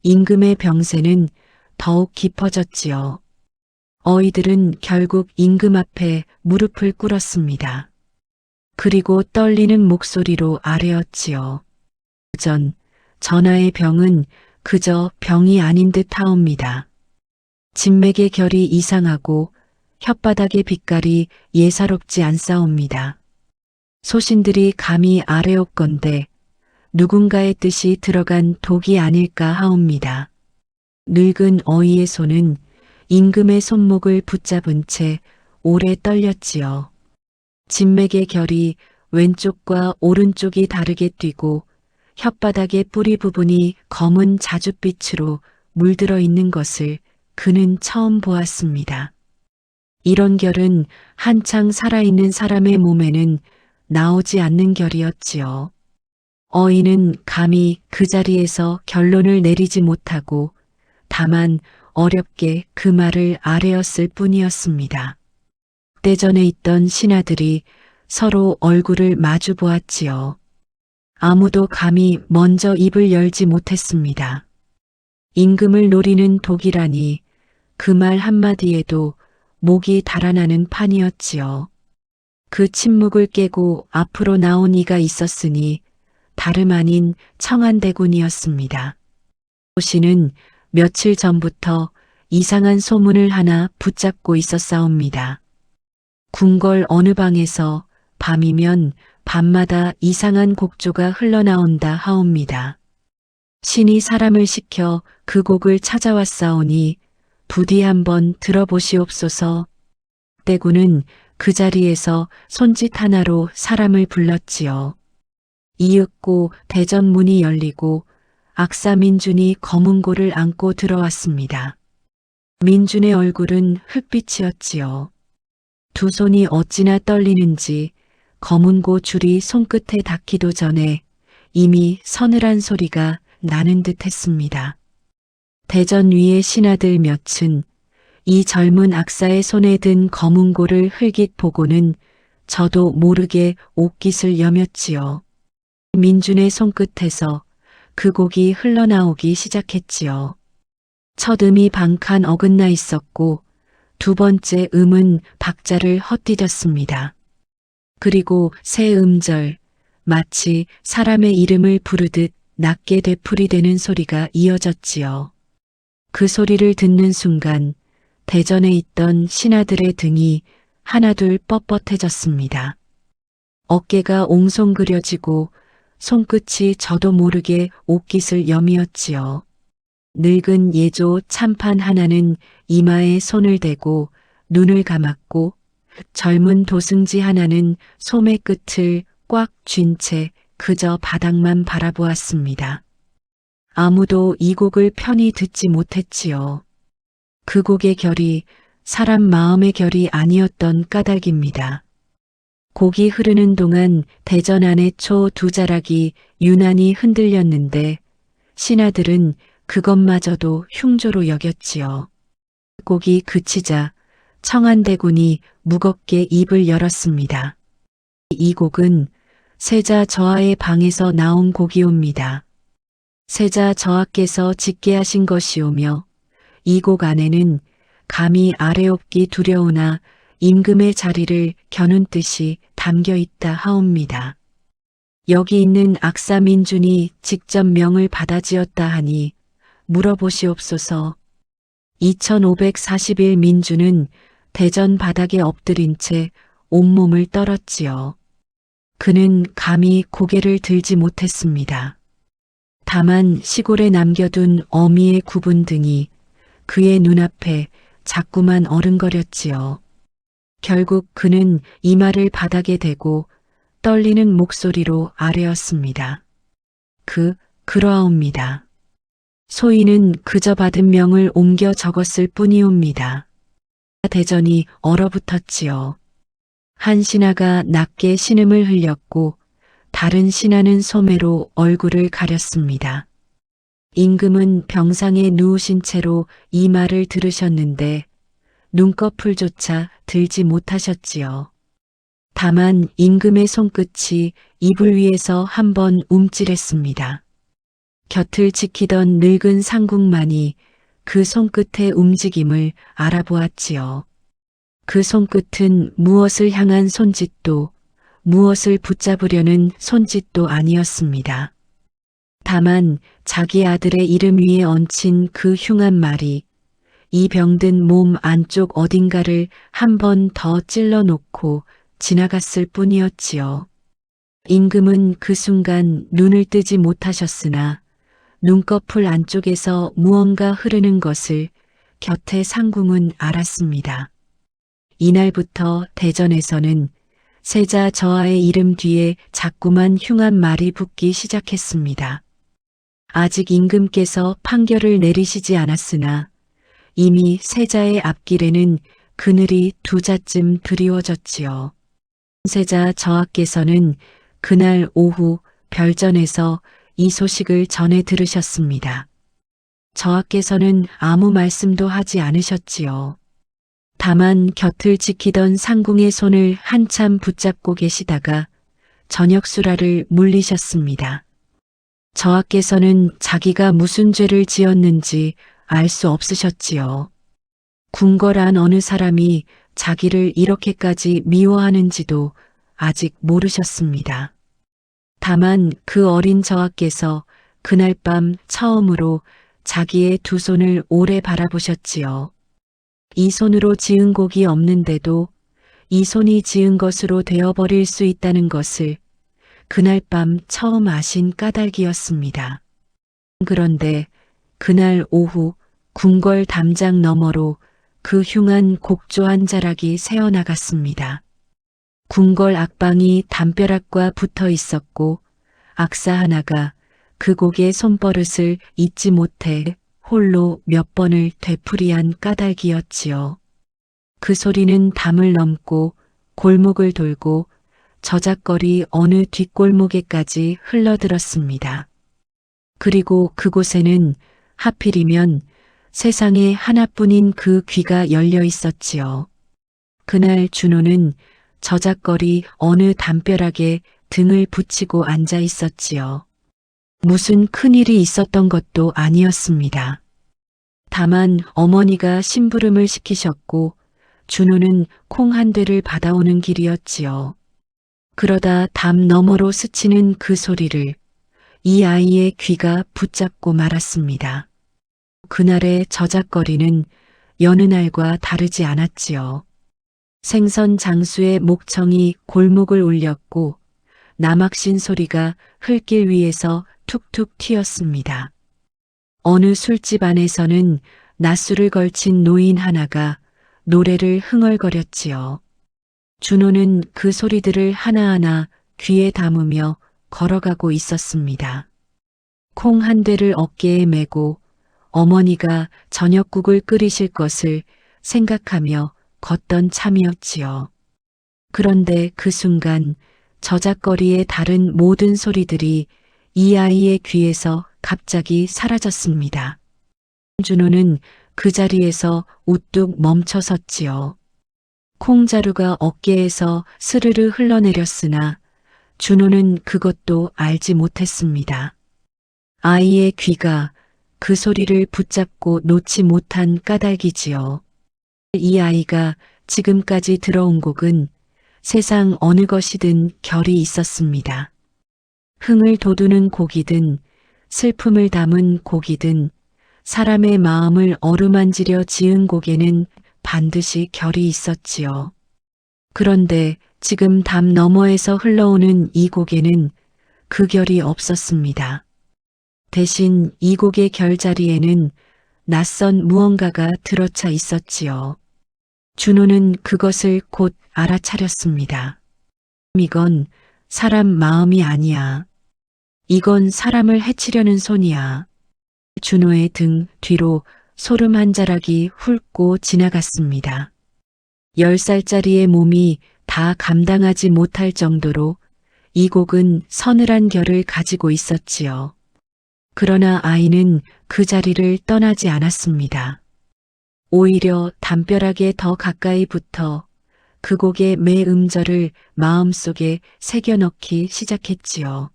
임금의 병세는 더욱 깊어졌지요. 어이들은 결국 임금 앞에 무릎을 꿇었습니다. 그리고 떨리는 목소리로 아뢰었지요. 전하의 병은 그저 병이 아닌 듯 하옵니다. 진맥의 결이 이상하고 혓바닥의 빛깔이 예사롭지 않사옵니다. 소신들이 감히 아뢰옵건대 누군가의 뜻이 들어간 독이 아닐까 하옵니다. 늙은 어이의 손은 임금의 손목을 붙잡은 채 오래 떨렸지요. 진맥의 결이 왼쪽과 오른쪽이 다르게 뛰고 혓바닥의 뿌리 부분이 검은 자줏빛으로 물들어 있는 것을 그는 처음 보았습니다. 이런 결은 한창 살아있는 사람의 몸에는 나오지 않는 결이었지요. 어인은 감히 그 자리에서 결론을 내리지 못하고 다만 어렵게 그 말을 아뢰었을 뿐이었습니다. 떼전에 있던 신하들이 서로 얼굴을 마주 보았지요. 아무도 감히 먼저 입을 열지 못했습니다. 임금을 노리는 독이라니 그 말 한마디에도 목이 달아나는 판이었지요. 그 침묵을 깨고 앞으로 나온 이가 있었으니 다름 아닌 청안대군이었습니다. 씨는 며칠 전부터 이상한 소문을 하나 붙잡고 있었사옵니다. 궁궐 어느 방에서 밤이면 밤마다 이상한 곡조가 흘러나온다 하옵니다. 신이 사람을 시켜 그 곡을 찾아왔사오니 부디 한번 들어보시옵소서. 대군은 그 자리에서 손짓 하나로 사람을 불렀지요. 이윽고 대전 문이 열리고 악사 민준이 검은고를 안고 들어왔습니다. 민준의 얼굴은 흙빛이었지요. 두 손이 어찌나 떨리는지 검은고 줄이 손끝에 닿기도 전에 이미 서늘한 소리가 나는 듯 했습니다. 대전 위의 신하들 몇은 이 젊은 악사의 손에 든 검은고를 흘깃 보고는 저도 모르게 옷깃을 여몄지요. 민준의 손끝에서 그 곡이 흘러나오기 시작했지요. 첫 음이 반칸 어긋나 있었고 두 번째 음은 박자를 헛디뎠습니다. 그리고 세 음절, 마치 사람의 이름을 부르듯 낮게 되풀이되는 소리가 이어졌지요. 그 소리를 듣는 순간 대전에 있던 신하들의 등이 하나둘 뻣뻣해졌습니다. 어깨가 옹송그려지고 손끝이 저도 모르게 옷깃을 여미었지요. 늙은 예조 참판 하나는 이마에 손을 대고 눈을 감았고 젊은 도승지 하나는 소매 끝을 꽉 쥔 채 그저 바닥만 바라보았습니다. 아무도 이 곡을 편히 듣지 못했지요. 그 곡의 결이 사람 마음의 결이 아니었던 까닭입니다. 곡이 흐르는 동안 대전 안의 초 두 자락이 유난히 흔들렸는데 신하들은 그것마저도 흉조로 여겼지요. 곡이 그치자 청안대군이 무겁게 입을 열었습니다. 이 곡은 세자 저하의 방에서 나온 곡이옵니다. 세자 저하께서 짓게 하신 것이오며 이 곡 안에는 감히 아래옵기 두려우나 임금의 자리를 겨눈 뜻이 담겨 있다 하옵니다. 여기 있는 악사 민준이 직접 명을 받아 지었다 하니 물어보시옵소서. 2541 민준은 대전 바닥에 엎드린 채 온몸을 떨었지요. 그는 감히 고개를 들지 못했습니다. 다만 시골에 남겨둔 어미의 구분 등이 그의 눈앞에 자꾸만 어른거렸지요. 결국 그는 이마를 바닥에 대고 떨리는 목소리로 아뢰었습니다. 그러하옵니다. 소인은 그저 받은 명을 옮겨 적었을 뿐이옵니다. 대전이 얼어붙었지요. 한 신하가 낮게 신음을 흘렸고 다른 신하는 소매로 얼굴을 가렸습니다. 임금은 병상에 누우신 채로 이 말을 들으셨는데 눈꺼풀조차 들지 못하셨지요. 다만 임금의 손끝이 이불 위에서 한번 움찔했습니다. 곁을 지키던 늙은 상궁만이 그 손끝의 움직임을 알아보았지요. 그 손끝은 무엇을 향한 손짓도 무엇을 붙잡으려는 손짓도 아니었습니다. 다만 자기 아들의 이름 위에 얹힌 그 흉한 말이 이 병든 몸 안쪽 어딘가를 한 번 더 찔러놓고 지나갔을 뿐이었지요. 임금은 그 순간 눈을 뜨지 못하셨으나 눈꺼풀 안쪽에서 무언가 흐르는 것을 곁의 상궁은 알았습니다. 이날부터 대전에서는 세자 저하의 이름 뒤에 자꾸만 흉한 말이 붙기 시작했습니다. 아직 임금께서 판결을 내리시지 않았으나 이미 세자의 앞길에는 그늘이 두 자쯤 드리워졌지요. 세자 저하께서는 그날 오후 별전에서 이 소식을 전해 들으셨습니다. 저하께서는 아무 말씀도 하지 않으셨지요. 다만 곁을 지키던 상궁의 손을 한참 붙잡고 계시다가 저녁 수라를 물리셨습니다. 저하께서는 자기가 무슨 죄를 지었는지 알 수 없으셨지요. 궁궐한 어느 사람이 자기를 이렇게까지 미워하는지도 아직 모르셨습니다. 다만 그 어린 저하께서 그날 밤 처음으로 자기의 두 손을 오래 바라보셨지요. 이 손으로 지은 곡이 없는데도 이 손이 지은 것으로 되어버릴 수 있다는 것을 그날 밤 처음 아신 까닭이었습니다. 그런데 그날 오후 궁궐 담장 너머로 그 흉한 곡조 한 자락이 새어나갔습니다. 궁궐 악방이 담벼락과 붙어 있었고 악사 하나가 그 곡의 손버릇을 잊지 못해 홀로 몇 번을 되풀이한 까닭이었지요. 그 소리는 담을 넘고 골목을 돌고 저작거리 어느 뒷골목에까지 흘러들었습니다. 그리고 그곳에는 하필이면 세상에 하나뿐인 그 귀가 열려 있었지요. 그날 준호는 저작거리 어느 담벼락에 등을 붙이고 앉아 있었지요. 무슨 큰일이 있었던 것도 아니었습니다. 다만 어머니가 심부름을 시키셨고 준호는 콩 한 되를 받아오는 길이었지요. 그러다 담 너머로 스치는 그 소리를 이 아이의 귀가 붙잡고 말았습니다. 그날의 저작거리는 여느 날과 다르지 않았지요. 생선 장수의 목청이 골목을 울렸고 남학신 소리가 흘길 위에서 툭툭 튀었습니다. 어느 술집 안에서는 낮술을 걸친 노인 하나가 노래를 흥얼거렸지요. 준호는 그 소리들을 하나하나 귀에 담으며 걸어가고 있었습니다. 콩 한 대를 어깨에 메고 어머니가 저녁국을 끓이실 것을 생각하며 걷던 참이었지요. 그런데 그 순간 저작거리의 다른 모든 소리들이 이 아이의 귀에서 갑자기 사라졌습니다. 준호는 그 자리에서 우뚝 멈춰 섰지요. 콩자루가 어깨에서 스르르 흘러내렸으나 준호는 그것도 알지 못했습니다. 아이의 귀가 그 소리를 붙잡고 놓지 못한 까닭이지요. 이 아이가 지금까지 들어온 곡은 세상 어느 것이든 결이 있었습니다. 흥을 돋우는 곡이든 슬픔을 담은 곡이든 사람의 마음을 어루만지려 지은 곡에는 반드시 결이 있었지요. 그런데 지금 담 너머에서 흘러오는 이 곡에는 그 결이 없었습니다. 대신 이 곡의 결자리에는 낯선 무언가가 들어차 있었지요. 준호는 그것을 곧 알아차렸습니다. 이건 사람 마음이 아니야. 이건 사람을 해치려는 손이야. 준호의 등 뒤로 소름 한 자락이 훑고 지나갔습니다. 10살짜리의 몸이 다 감당하지 못할 정도로 이 곡은 서늘한 결을 가지고 있었지요. 그러나 아이는 그 자리를 떠나지 않았습니다. 오히려 담벼락에 더 가까이 붙어 그 곡의 매 음절을 마음속에 새겨넣기 시작했지요.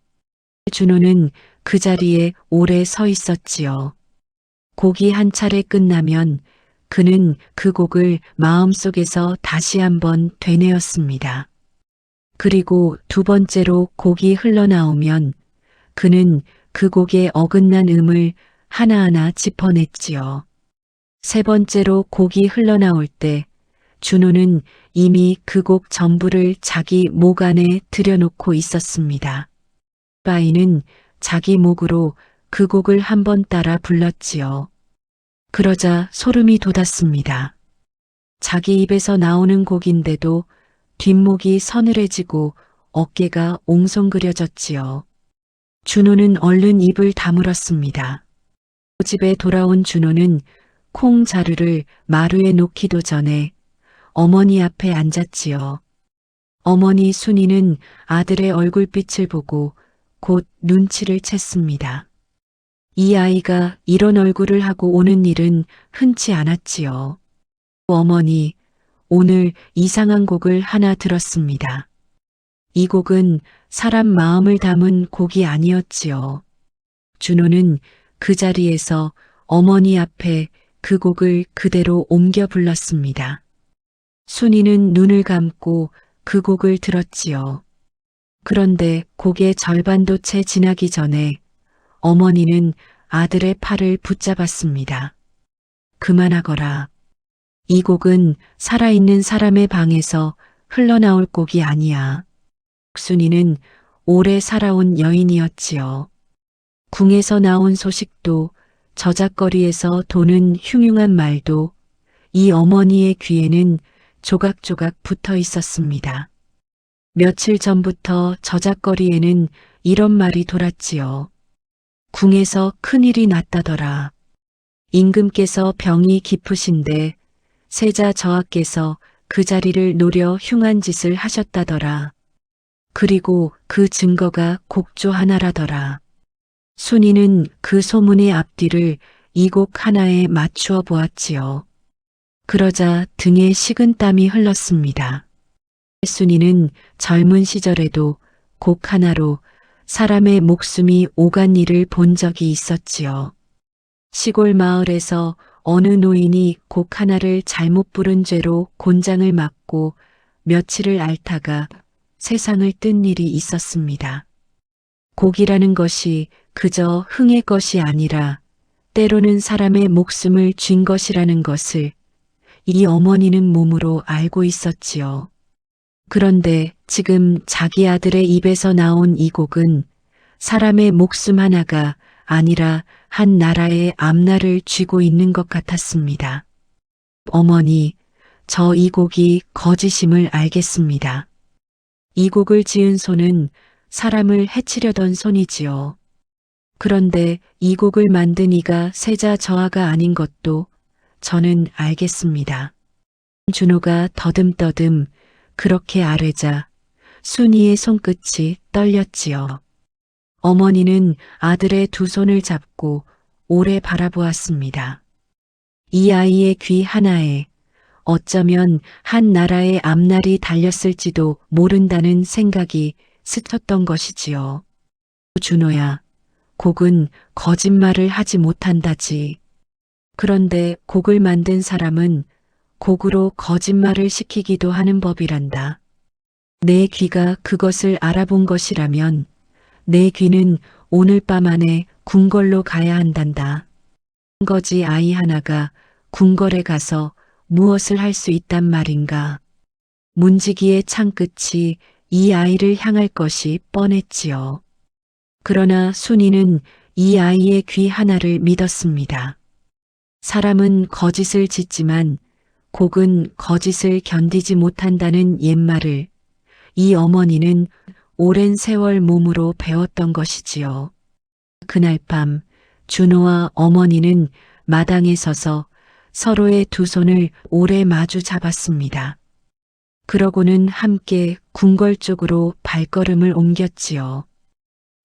준호는 그 자리에 오래 서 있었지요. 곡이 한 차례 끝나면 그는 그 곡을 마음속에서 다시 한번 되뇌었습니다. 그리고 두 번째로 곡이 흘러나오면 그는 그 곡의 어긋난 음을 하나하나 짚어냈지요. 세 번째로 곡이 흘러나올 때 준호는 이미 그 곡 전부를 자기 목 안에 들여놓고 있었습니다. 아이는 자기 목으로 그 곡을 한 번 따라 불렀지요. 그러자 소름이 돋았습니다. 자기 입에서 나오는 곡인데도 뒷목이 서늘해지고 어깨가 옹송그려졌지요. 준호는 얼른 입을 다물었습니다. 집에 돌아온 준호는 콩 자루를 마루에 놓기도 전에 어머니 앞에 앉았지요. 어머니 순이는 아들의 얼굴빛을 보고 곧 눈치를 챘습니다. 이 아이가 이런 얼굴을 하고 오는 일은 흔치 않았지요. 어머니, 오늘 이상한 곡을 하나 들었습니다. 이 곡은 사람 마음을 담은 곡이 아니었지요. 준호는 그 자리에서 어머니 앞에 그 곡을 그대로 옮겨 불렀습니다. 순이는 눈을 감고 그 곡을 들었지요. 그런데 곡의 절반도 채 지나기 전에 어머니는 아들의 팔을 붙잡았습니다. 그만하거라. 이 곡은 살아있는 사람의 방에서 흘러나올 곡이 아니야. 순이는 오래 살아온 여인이었지요. 궁에서 나온 소식도 저작거리에서 도는 흉흉한 말도 이 어머니의 귀에는 조각조각 붙어 있었습니다. 며칠 전부터 저작거리에는 이런 말이 돌았지요. 궁에서 큰일이 났다더라. 임금께서 병이 깊으신데 세자 저하께서 그 자리를 노려 흉한 짓을 하셨다더라. 그리고 그 증거가 곡조 하나라더라. 순이는 그 소문의 앞뒤를 이 곡 하나에 맞추어 보았지요. 그러자 등에 식은땀이 흘렀습니다. 순이는 젊은 시절에도 곡 하나로 사람의 목숨이 오간 일을 본 적이 있었지요. 시골 마을에서 어느 노인이 곡 하나를 잘못 부른 죄로 곤장을 맞고 며칠을 앓다가 세상을 뜬 일이 있었습니다. 곡이라는 것이 그저 흥의 것이 아니라 때로는 사람의 목숨을 쥔 것이라는 것을 이 어머니는 몸으로 알고 있었지요. 그런데 지금 자기 아들의 입에서 나온 이 곡은 사람의 목숨 하나가 아니라 한 나라의 앞날을 쥐고 있는 것 같았습니다. 어머니, 저 이 곡이 거짓임을 알겠습니다. 이 곡을 지은 손은 사람을 해치려던 손이지요. 그런데 이 곡을 만든 이가 세자 저하가 아닌 것도 저는 알겠습니다. 준호가 더듬더듬 그렇게 아뢰자 순이의 손끝이 떨렸지요. 어머니는 아들의 두 손을 잡고 오래 바라보았습니다. 이 아이의 귀 하나에 어쩌면 한 나라의 앞날이 달렸을지도 모른다는 생각이 스쳤던 것이지요. 준호야, 곡은 거짓말을 하지 못한다지. 그런데 곡을 만든 사람은 곡으로 거짓말을 시키기도 하는 법이란다. 내 귀가 그것을 알아본 것이라면 내 귀는 오늘 밤 안에 궁궐로 가야 한단다. 거지 아이 하나가 궁궐에 가서 무엇을 할 수 있단 말인가. 문지기의 창끝이 이 아이를 향할 것이 뻔했지요. 그러나 순이는 이 아이의 귀 하나를 믿었습니다. 사람은 거짓을 짓지만 곡은 거짓을 견디지 못한다는 옛말을 이 어머니는 오랜 세월 몸으로 배웠던 것이지요. 그날 밤 준호와 어머니는 마당에 서서 서로의 두 손을 오래 마주 잡았습니다. 그러고는 함께 궁궐 쪽으로 발걸음을 옮겼지요.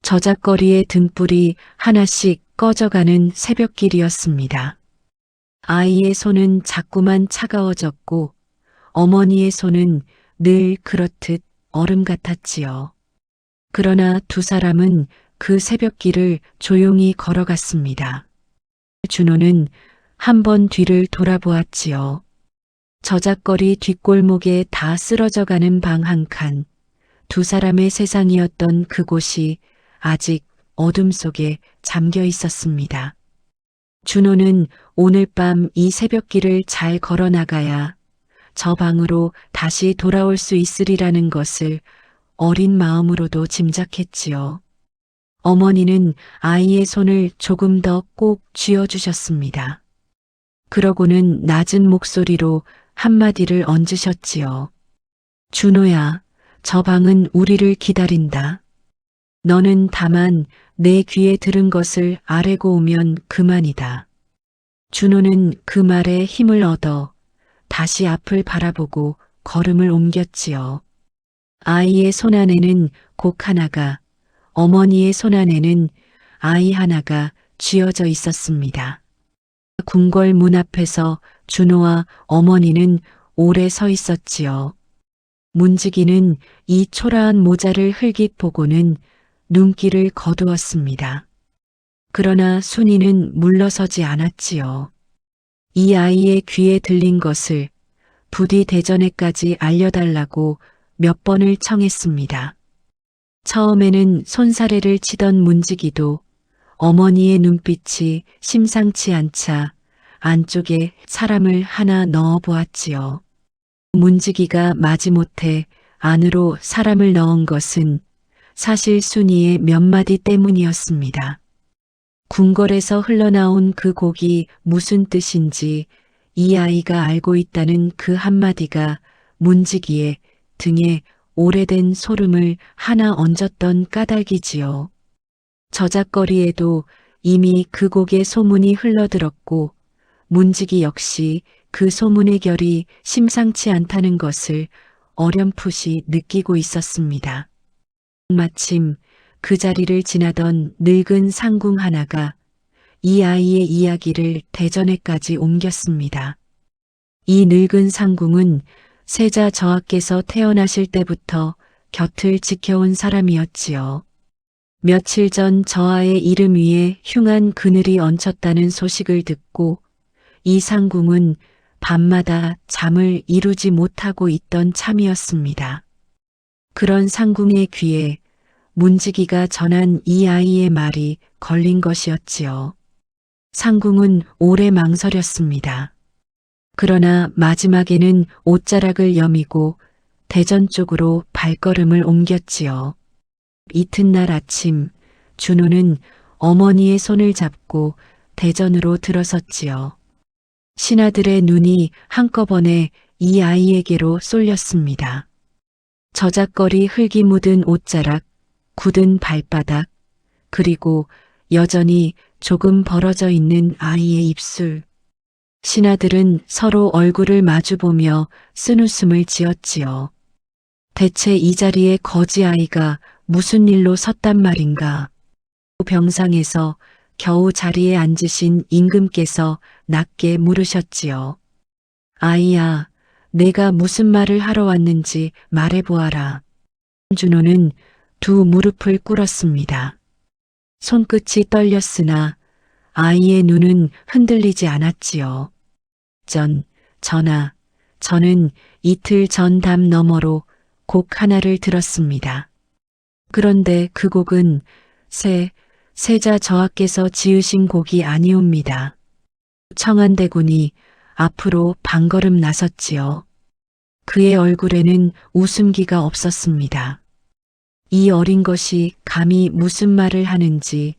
저작거리의 등불이 하나씩 꺼져가는 새벽길이었습니다. 아이의 손은 자꾸만 차가워졌고 어머니의 손은 늘 그렇듯 얼음 같았지요. 그러나 두 사람은 그 새벽길을 조용히 걸어갔습니다. 준호는 한 번 뒤를 돌아보았지요. 저작거리 뒷골목에 다 쓰러져가는 방 한 칸, 두 사람의 세상이었던 그곳이 아직 어둠 속에 잠겨 있었습니다. 준호는 오늘 밤 이 새벽길을 잘 걸어 나가야 저 방으로 다시 돌아올 수 있으리라는 것을 어린 마음으로도 짐작했지요. 어머니는 아이의 손을 조금 더 꼭 쥐어주셨습니다. 그러고는 낮은 목소리로 한마디를 얹으셨지요. 준호야, 저 방은 우리를 기다린다. 너는 다만 내 귀에 들은 것을 아뢰고 오면 그만이다. 준호는 그 말에 힘을 얻어 다시 앞을 바라보고 걸음을 옮겼지요. 아이의 손안에는 곡 하나가, 어머니의 손안에는 아이 하나가 쥐어져 있었습니다. 궁궐 문 앞에서 준호와 어머니는 오래 서 있었지요. 문지기는 이 초라한 모자를 흘깃 보고는 눈길을 거두었습니다. 그러나 순이는 물러서지 않았지요. 이 아이의 귀에 들린 것을 부디 대전에까지 알려달라고 몇 번을 청했습니다. 처음에는 손사래를 치던 문지기도 어머니의 눈빛이 심상치 않자 안쪽에 사람을 하나 넣어 보았지요. 문지기가 마지못해 안으로 사람을 넣은 것은 사실 순이의 몇 마디 때문이었습니다. 궁궐에서 흘러나온 그 곡이 무슨 뜻인지 이 아이가 알고 있다는 그 한마디가 문지기의 등에 오래된 소름을 하나 얹었던 까닭이지요. 저작거리에도 이미 그 곡의 소문이 흘러들었고 문지기 역시 그 소문의 결이 심상치 않다는 것을 어렴풋이 느끼고 있었습니다. 마침 그 자리를 지나던 늙은 상궁 하나가 이 아이의 이야기를 대전에까지 옮겼습니다. 이 늙은 상궁은 세자 저하께서 태어나실 때부터 곁을 지켜온 사람이었지요. 며칠 전 저하의 이름 위에 흉한 그늘이 얹혔다는 소식을 듣고 이 상궁은 밤마다 잠을 이루지 못하고 있던 참이었습니다. 그런 상궁의 귀에 문지기가 전한 이 아이의 말이 걸린 것이었지요. 상궁은 오래 망설였습니다. 그러나 마지막에는 옷자락을 여미고 대전 쪽으로 발걸음을 옮겼지요. 이튿날 아침 준호는 어머니의 손을 잡고 대전으로 들어섰지요. 신하들의 눈이 한꺼번에 이 아이에게로 쏠렸습니다. 저작거리 흙이 묻은 옷자락, 굳은 발바닥, 그리고 여전히 조금 벌어져 있는 아이의 입술. 신하들은 서로 얼굴을 마주보며 쓴웃음을 지었지요. 대체 이 자리에 거지 아이가 무슨 일로 섰단 말인가. 병상에서 겨우 자리에 앉으신 임금께서 낮게 물으셨지요. 아이야, 내가 무슨 말을 하러 왔는지 말해보아라. 준호는 두 무릎을 꿇었습니다. 손끝이 떨렸으나 아이의 눈은 흔들리지 않았지요. 저는 이틀 전 담 너머로 곡 하나를 들었습니다. 그런데 그 곡은 세자 저하께서 지으신 곡이 아니옵니다. 청안대군이 앞으로 방걸음 나섰지요. 그의 얼굴에는 웃음기가 없었습니다. 이 어린 것이 감히 무슨 말을 하는지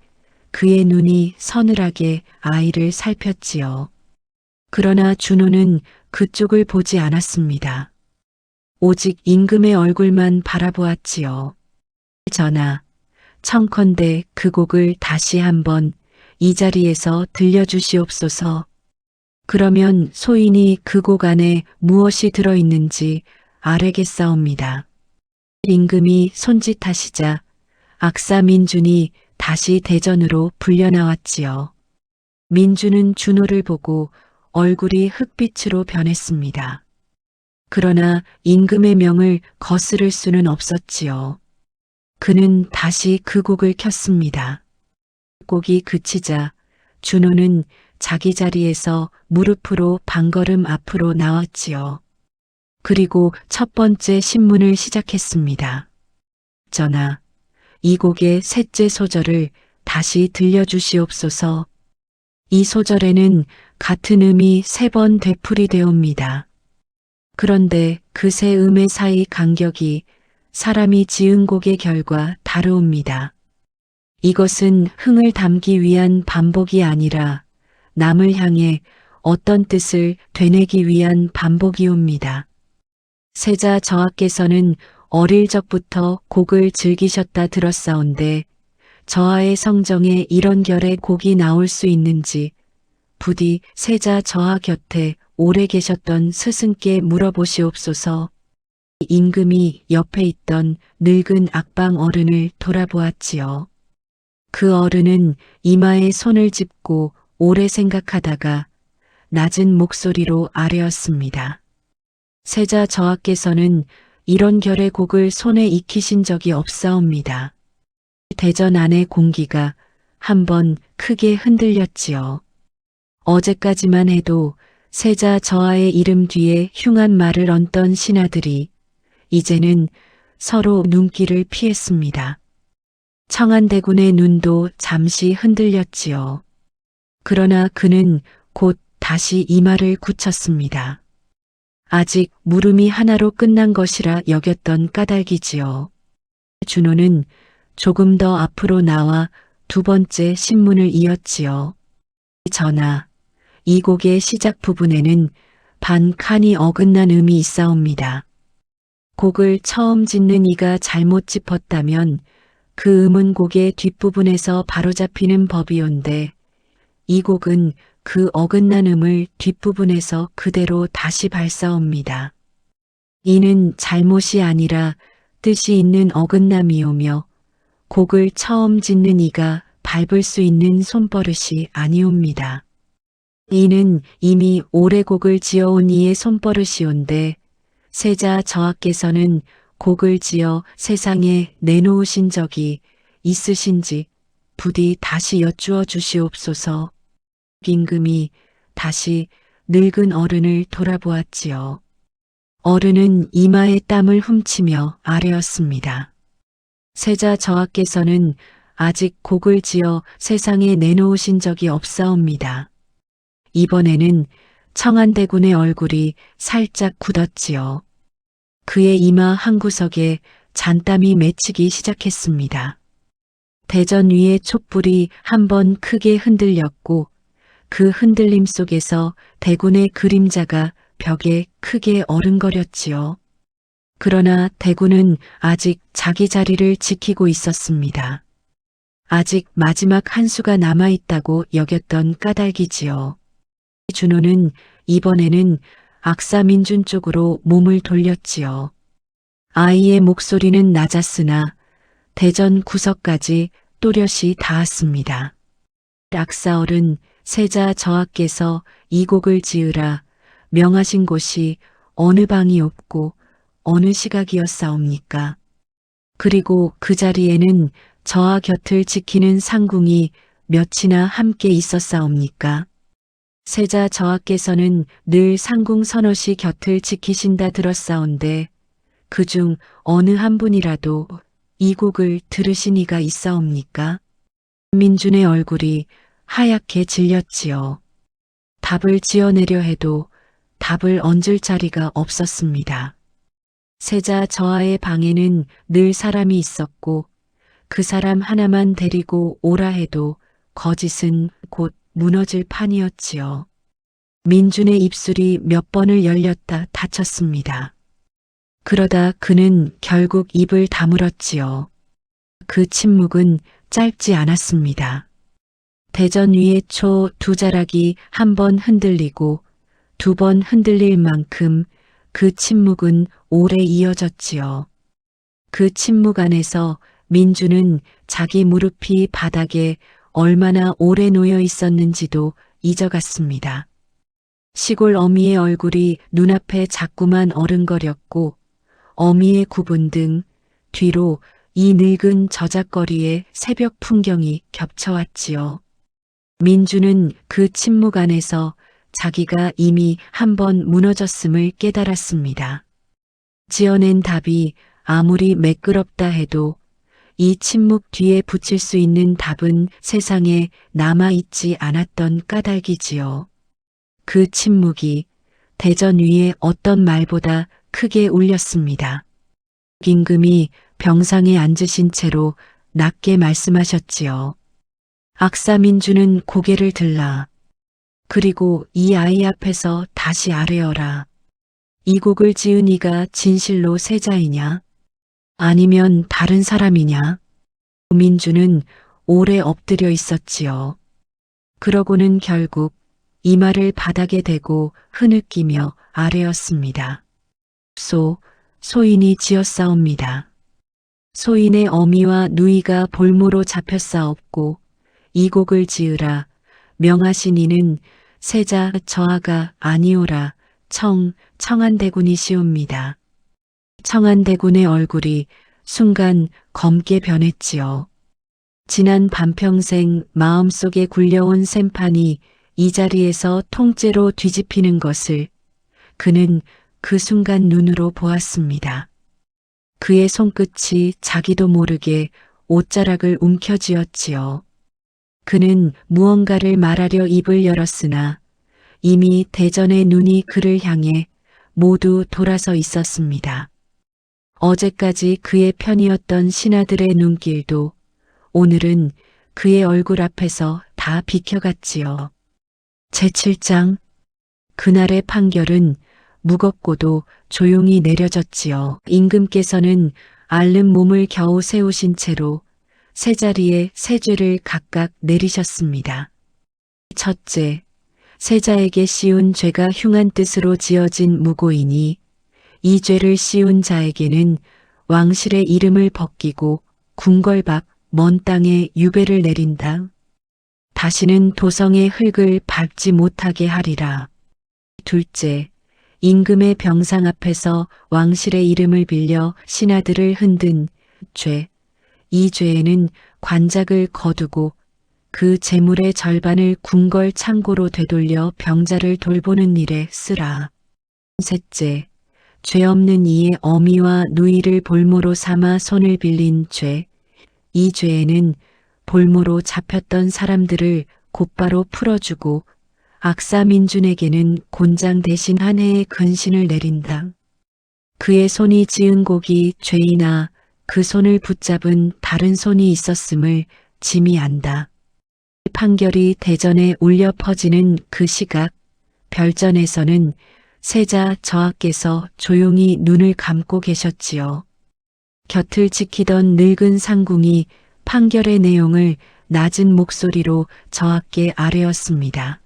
그의 눈이 서늘하게 아이를 살폈지요. 그러나 준호는 그쪽을 보지 않았습니다. 오직 임금의 얼굴만 바라보았지요. 전하, 청컨대 그 곡을 다시 한번 이 자리에서 들려주시옵소서. 그러면 소인이 그 곡 안에 무엇이 들어있는지 알겠사옵니다. 임금이 손짓하시자 악사 민준이 다시 대전으로 불려나왔지요. 민준은 준호를 보고 얼굴이 흙빛으로 변했습니다. 그러나 임금의 명을 거스를 수는 없었지요. 그는 다시 그 곡을 켰습니다. 곡이 그치자 준호는 자기 자리에서 무릎으로 방걸음 앞으로 나왔지요. 그리고 첫 번째 신문을 시작했습니다. 전하, 이 곡의 셋째 소절을 다시 들려주시옵소서. 이 소절에는 같은 음이 3번 되풀이되옵니다. 그런데 그 세 음의 사이 간격이 사람이 지은 곡의 결과 다르옵니다. 이것은 흥을 담기 위한 반복이 아니라 남을 향해 어떤 뜻을 되뇌기 위한 반복이옵니다. 세자 저하께서는 어릴 적부터 곡을 즐기셨다 들었사온데 저하의 성정에 이런 결의 곡이 나올 수 있는지 부디 세자 저하 곁에 오래 계셨던 스승께 물어보시옵소서. 임금이 옆에 있던 늙은 악방 어른을 돌아보았지요. 그 어른은 이마에 손을 짚고 오래 생각하다가 낮은 목소리로 아뢰었습니다. 세자 저하께서는 이런 결의 곡을 손에 익히신 적이 없사옵니다. 대전 안의 공기가 한번 크게 흔들렸지요. 어제까지만 해도 세자 저하의 이름 뒤에 흉한 말을 얹던 신하들이 이제는 서로 눈길을 피했습니다. 청안대군의 눈도 잠시 흔들렸지요. 그러나 그는 곧 다시 이마를 굳혔습니다. 아직 물음이 하나로 끝난 것이라 여겼던 까닭이지요. 준호는 조금 더 앞으로 나와 두 번째 신문을 이었지요. 전하, 이 곡의 시작 부분에는 반 칸이 어긋난 음이 있사옵니다. 곡을 처음 짓는 이가 잘못 짚었다면 그 음은 곡의 뒷부분에서 바로잡히는 법이온데 이 곡은 그 어긋난 음을 뒷부분에서 그대로 다시 밟사옵니다. 이는 잘못이 아니라 뜻이 있는 어긋남이오며 곡을 처음 짓는 이가 밟을 수 있는 손버릇이 아니옵니다. 이는 이미 오래 곡을 지어온 이의 손버릇이온데 세자 저하께서는 곡을 지어 세상에 내놓으신 적이 있으신지 부디 다시 여쭈어 주시옵소서. 임금이 다시 늙은 어른을 돌아보았지요. 어른은 이마에 땀을 훔치며 아뢰었습니다. 세자 저하께서는 아직 곡을 지어 세상에 내놓으신 적이 없사옵니다. 이번에는 청안대군의 얼굴이 살짝 굳었지요. 그의 이마 한 구석에 잔땀이 맺히기 시작했습니다. 대전 위의 촛불이 한번 크게 흔들렸고 그 흔들림 속에서 대군의 그림자가 벽에 크게 어른거렸지요. 그러나 대군은 아직 자기 자리를 지키고 있었습니다. 아직 마지막 한 수가 남아있다고 여겼던 까닭이지요. 준호는 이번에는 악사민준 쪽으로 몸을 돌렸지요. 아이의 목소리는 낮았으나 대전 구석까지 또렷이 닿았습니다. 악사어른 세자 저하께서 이 곡을 지으라 명하신 곳이 어느 방이옵고 어느 시각이었사옵니까? 그리고 그 자리에는 저하 곁을 지키는 상궁이 몇이나 함께 있었사옵니까? 세자 저하께서는 늘 상궁 서너시 곁을 지키신다 들었사온데 그중 어느 한 분이라도 이 곡을 들으신 이가 있사옵니까? 민준의 얼굴이 하얗게 질렸지요. 답을 지어내려 해도 답을 얹을 자리가 없었습니다. 세자 저하의 방에는 늘 사람이 있었고 그 사람 하나만 데리고 오라 해도 거짓은 곧 무너질 판이었지요. 민준의 입술이 몇 번을 열렸다 닫혔습니다. 그러다 그는 결국 입을 다물었지요. 그 침묵은 짧지 않았습니다. 대전 위의 초 두 자락이 한 번 흔들리고 두 번 흔들릴 만큼 그 침묵은 오래 이어졌지요. 그 침묵 안에서 민주는 자기 무릎이 바닥에 얼마나 오래 놓여 있었는지도 잊어갔습니다. 시골 어미의 얼굴이 눈앞에 자꾸만 어른거렸고 어미의 구분 등 뒤로 이 늙은 저작거리의 새벽 풍경이 겹쳐왔지요. 민주는 그 침묵 안에서 자기가 이미 한 번 무너졌음을 깨달았습니다. 지어낸 답이 아무리 매끄럽다 해도 이 침묵 뒤에 붙일 수 있는 답은 세상에 남아있지 않았던 까닭이지요. 그 침묵이 대전 위에 어떤 말보다 크게 울렸습니다. 임금이 병상에 앉으신 채로 낮게 말씀하셨지요. 악사민주는 고개를 들라. 그리고 이 아이 앞에서 다시 아뢰어라. 이 곡을 지은 이가 진실로 세자이냐? 아니면 다른 사람이냐? 민주는 오래 엎드려 있었지요. 그러고는 결국 이마를 바닥에 대고 흐느끼며 아뢰었습니다. 소인이 지었사옵니다. 소인의 어미와 누이가 볼모로 잡혔사옵고 이 곡을 지으라 명하신 이는 세자 저하가 아니오라 청안대군이시옵니다. 청안대군의 얼굴이 순간 검게 변했지요. 지난 반평생 마음속에 굴려온 샘판이 이 자리에서 통째로 뒤집히는 것을 그는 그 순간 눈으로 보았습니다. 그의 손끝이 자기도 모르게 옷자락을 움켜쥐었지요. 그는 무언가를 말하려 입을 열었으나 이미 대전의 눈이 그를 향해 모두 돌아서 있었습니다. 어제까지 그의 편이었던 신하들의 눈길도 오늘은 그의 얼굴 앞에서 다 비켜갔지요. 제7장 그날의 판결은 무겁고도 조용히 내려졌지요. 임금께서는 앓는 몸을 겨우 세우신 채로 세 자리에 세 죄를 각각 내리셨습니다. 첫째, 세자에게 씌운 죄가 흉한 뜻으로 지어진 무고이니 이 죄를 씌운 자에게는 왕실의 이름을 벗기고 궁궐 밖 먼 땅에 유배를 내린다. 다시는 도성의 흙을 밟지 못하게 하리라. 둘째, 임금의 병상 앞에서 왕실의 이름을 빌려 신하들을 흔든 죄. 이 죄에는 관작을 거두고 그 재물의 절반을 궁궐 창고로 되돌려 병자를 돌보는 일에 쓰라. 셋째, 죄 없는 이의 어미와 누이를 볼모로 삼아 손을 빌린 죄. 이 죄에는 볼모로 잡혔던 사람들을 곧바로 풀어주고 악사민준에게는 곤장 대신 한 해의 근신을 내린다. 그의 손이 지은 곡이 죄이나 그 손을 붙잡은 다른 손이 있었음을 짐이 안다. 판결이 대전에 울려 퍼지는 그 시각 별전에서는 세자 저하께서 조용히 눈을 감고 계셨지요. 곁을 지키던 늙은 상궁이 판결의 내용을 낮은 목소리로 저하께 아뢰었습니다.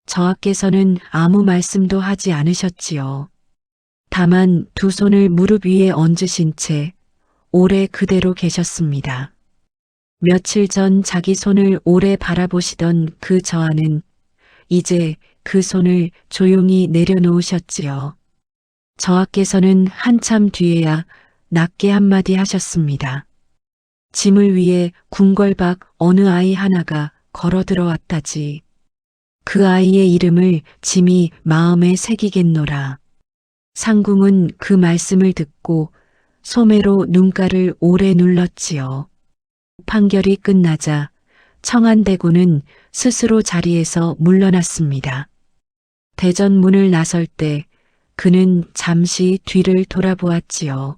저하께서는 아무 말씀도 하지 않으셨지요. 다만 두 손을 무릎 위에 얹으신 채 오래 그대로 계셨습니다. 며칠 전 자기 손을 오래 바라보시던 그 저하는 이제 그 손을 조용히 내려놓으셨지요. 저하께서는 한참 뒤에야 낮게 한마디 하셨습니다. 짐을 위해 궁궐 밖 어느 아이 하나가 걸어 들어왔다지. 그 아이의 이름을 짐이 마음에 새기겠노라. 상궁은 그 말씀을 듣고 소매로 눈가를 오래 눌렀지요. 판결이 끝나자 청안대군은 스스로 자리에서 물러났습니다. 대전 문을 나설 때 그는 잠시 뒤를 돌아보았지요.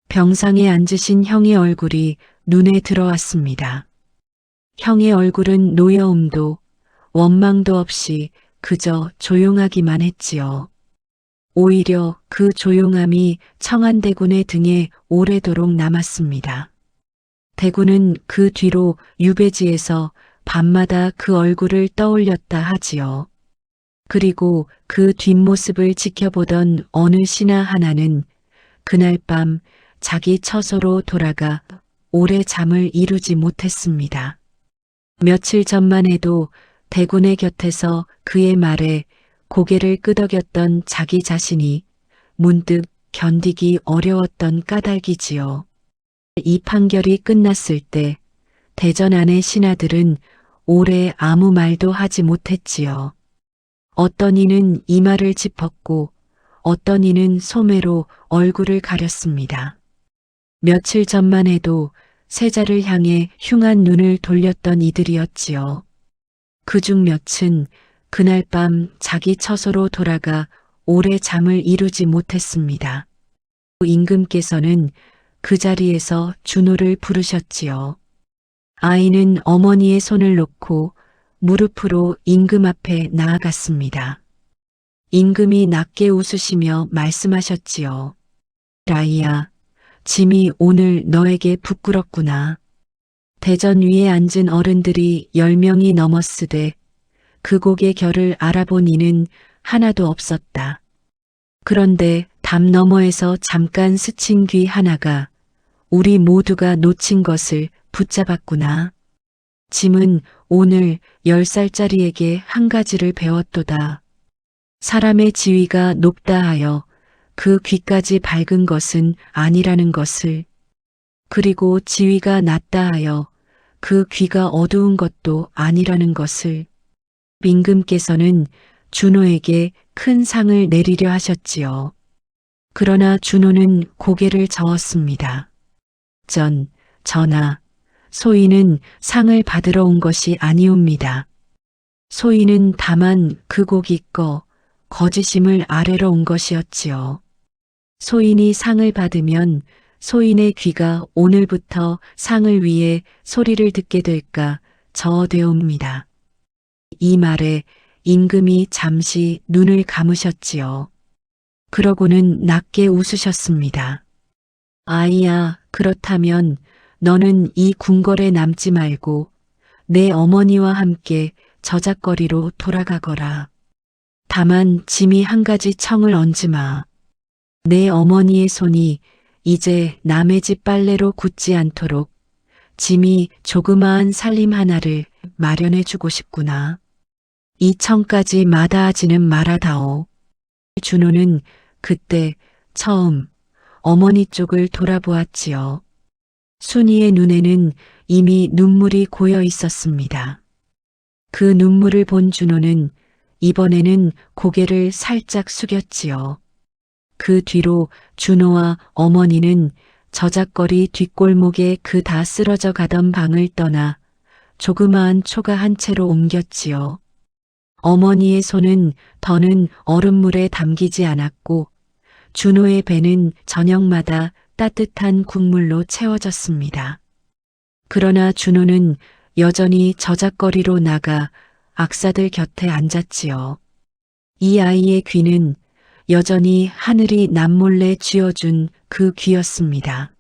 병상에 앉으신 형의 얼굴이 눈에 들어왔습니다. 형의 얼굴은 노여움도 원망도 없이 그저 조용하기만 했지요. 오히려 그 조용함이 청안대군의 등에 오래도록 남았습니다. 대군은 그 뒤로 유배지에서 밤마다 그 얼굴을 떠올렸다 하지요. 그리고 그 뒷모습을 지켜보던 어느 신하 하나는 그날 밤 자기 처소로 돌아가 오래 잠을 이루지 못했습니다. 며칠 전만 해도 대군의 곁에서 그의 말에 고개를 끄덕였던 자기 자신이 문득 견디기 어려웠던 까닭이지요. 이 판결이 끝났을 때 대전 안의 신하들은 오래 아무 말도 하지 못했지요. 어떤 이는 이마를 짚었고 어떤 이는 소매로 얼굴을 가렸습니다. 며칠 전만 해도 세자를 향해 흉한 눈을 돌렸던 이들이었지요. 그중 몇은 그날 밤 자기 처소로 돌아가 오래 잠을 이루지 못했습니다. 임금께서는 그 자리에서 준호를 부르셨지요. 아이는 어머니의 손을 놓고 무릎으로 임금 앞에 나아갔습니다. 임금이 낮게 웃으시며 말씀하셨지요. 라이야, 짐이 오늘 너에게 부끄럽구나. 대전 위에 앉은 어른들이 10명이 넘었으되 그 곡의 결을 알아본 이는 하나도 없었다. 그런데 담 너머에서 잠깐 스친 귀 하나가 우리 모두가 놓친 것을 붙잡았구나. 짐은 오늘 10살짜리에게 한 가지를 배웠도다. 사람의 지위가 높다 하여 그 귀까지 밝은 것은 아니라는 것을, 그리고 지위가 낮다 하여 그 귀가 어두운 것도 아니라는 것을. 임금께서는 준호에게 큰 상을 내리려 하셨지요. 그러나 준호는 고개를 저었습니다. 전하, 소인은 상을 받으러 온 것이 아니옵니다. 소인은 다만 그 곡이 꺼 거짓임을 아뢰러 온 것이었지요. 소인이 상을 받으면 소인의 귀가 오늘부터 상을 위해 소리를 듣게 될까 저어되옵니다. 이 말에 임금이 잠시 눈을 감으셨지요. 그러고는 낮게 웃으셨습니다. 아이야, 그렇다면 너는 이 궁궐에 남지 말고 내 어머니와 함께 저잣거리로 돌아가거라. 다만 짐이 한 가지 청을 얹지 마. 내 어머니의 손이 이제 남의 집 빨래로 굳지 않도록 짐이 조그마한 살림 하나를 마련해 주고 싶구나. 이 청까지 마다하지는 말아다오. 준호는 그때 처음 어머니 쪽을 돌아보았지요. 순이의 눈에는 이미 눈물이 고여 있었습니다. 그 눈물을 본 준호는 이번에는 고개를 살짝 숙였지요. 그 뒤로 준호와 어머니는 저잣거리 뒷골목에 그 다 쓰러져 가던 방을 떠나 조그마한 초가 한 채로 옮겼지요. 어머니의 손은 더는 얼음물에 담기지 않았고 준호의 배는 저녁마다 따뜻한 국물로 채워졌습니다. 그러나 준호는 여전히 저잣거리로 나가 악사들 곁에 앉았지요. 이 아이의 귀는 여전히 하늘이 남몰래 쥐어준 그 귀였습니다.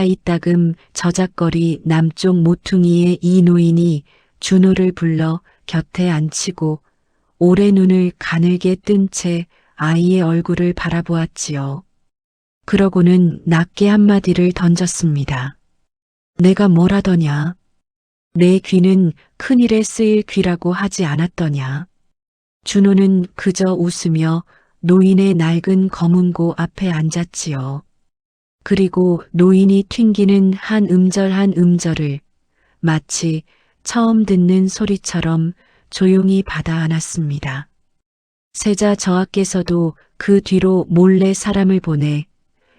이따금 저잣거리 남쪽 모퉁이의 이 노인이 준호를 불러 곁에 앉히고 오래 눈을 가늘게 뜬 채 아이의 얼굴을 바라보았지요. 그러고는 낮게 한마디를 던졌습니다. 내가 뭘 하더냐? 내 귀는 큰일에 쓰일 귀라고 하지 않았더냐? 준호는 그저 웃으며 노인의 낡은 검은고 앞에 앉았지요. 그리고 노인이 튕기는 한 음절 한 음절을 마치 처음 듣는 소리처럼 조용히 받아 안았습니다. 세자 저하께서도 그 뒤로 몰래 사람을 보내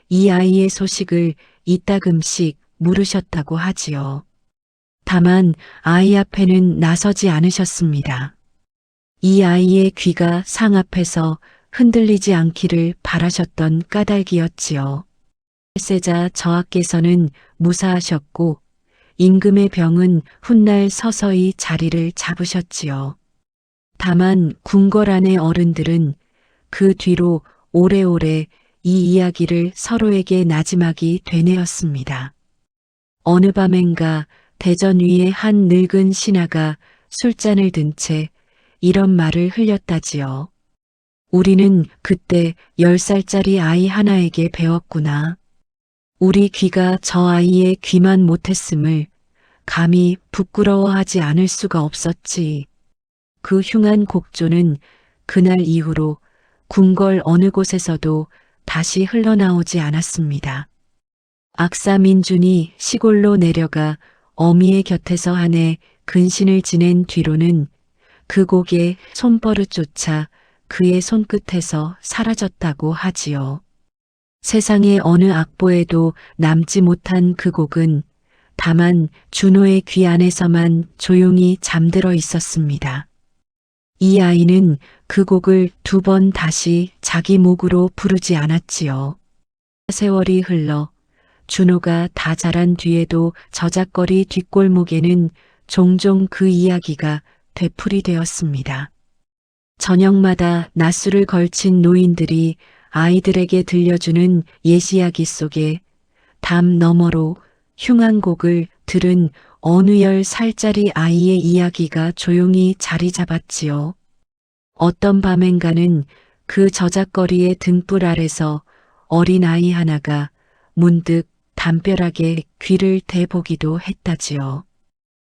이 아이의 소식을 이따금씩 물으셨다고 하지요. 다만 아이 앞에는 나서지 않으셨습니다. 이 아이의 귀가 상 앞에서 흔들리지 않기를 바라셨던 까닭이었지요. 세자 저하께서는 무사하셨고 임금의 병은 훗날 서서히 자리를 잡으셨지요. 다만 궁궐 안의 어른들은 그 뒤로 오래오래 이 이야기를 서로에게 나지막이 되뇌었습니다. 어느 밤엔가 대전 위에 한 늙은 신하가 술잔을 든 채 이런 말을 흘렸다지요. 우리는 그때 10살짜리 아이 하나에게 배웠구나. 우리 귀가 저 아이의 귀만 못했음을 감히 부끄러워하지 않을 수가 없었지. 그 흉한 곡조는 그날 이후로 궁궐 어느 곳에서도 다시 흘러나오지 않았습니다. 악사 민준이 시골로 내려가 어미의 곁에서 한 해 근신을 지낸 뒤로는 그 곡의 손버릇조차 그의 손끝에서 사라졌다고 하지요. 세상의 어느 악보에도 남지 못한 그 곡은 다만 준호의 귀 안에서만 조용히 잠들어 있었습니다. 이 아이는 그 곡을 2번 다시 자기 목으로 부르지 않았지요. 세월이 흘러 준호가 다 자란 뒤에도 저잣거리 뒷골목에는 종종 그 이야기가 되풀이되었습니다. 저녁마다 낮술을 걸친 노인들이 아이들에게 들려주는 예시이야기 속에 담 너머로 흉한 곡을 들은 어느 10살짜리 아이의 이야기가 조용히 자리 잡았지요. 어떤 밤엔가는 그 저잣거리의 등불 아래서 어린아이 하나가 문득 담벼락에 귀를 대보기도 했다지요.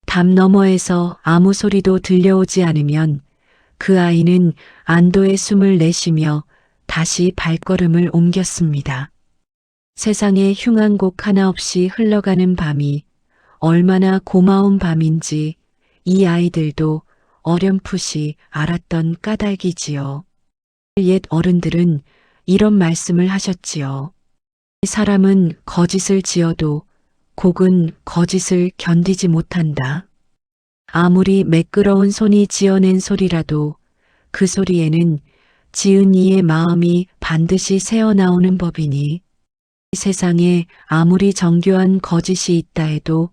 담 너머에서 아무 소리도 들려오지 않으면 그 아이는 안도의 숨을 내쉬며 다시 발걸음을 옮겼습니다. 세상에 흉한 곡 하나 없이 흘러가는 밤이 얼마나 고마운 밤인지 이 아이들도 어렴풋이 알았던 까닭이지요. 옛 어른들은 이런 말씀을 하셨지요. 사람은 거짓을 지어도 곡은 거짓을 견디지 못한다. 아무리 매끄러운 손이 지어낸 소리라도 그 소리에는 지은 이의 마음이 반드시 새어나오는 법이니 세상에 아무리 정교한 거짓이 있다 해도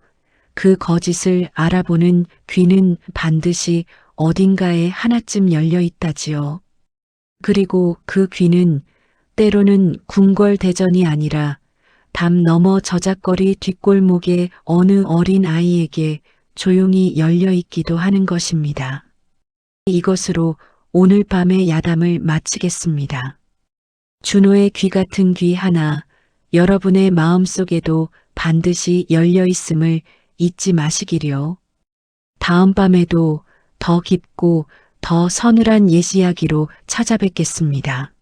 그 거짓을 알아보는 귀는 반드시 어딘가에 하나쯤 열려 있다지요. 그리고 그 귀는 때로는 궁궐대전이 아니라 담 너머 저작거리 뒷골목의 어느 어린 아이에게 조용히 열려 있기도 하는 것입니다. 이것으로 오늘 밤의 야담을 마치겠습니다. 준호의 귀 같은 귀 하나 여러분의 마음속에도 반드시 열려 있음을 잊지 마시기려. 다음 밤에도 더 깊고 더 서늘한 옛 이야기로 찾아뵙겠습니다.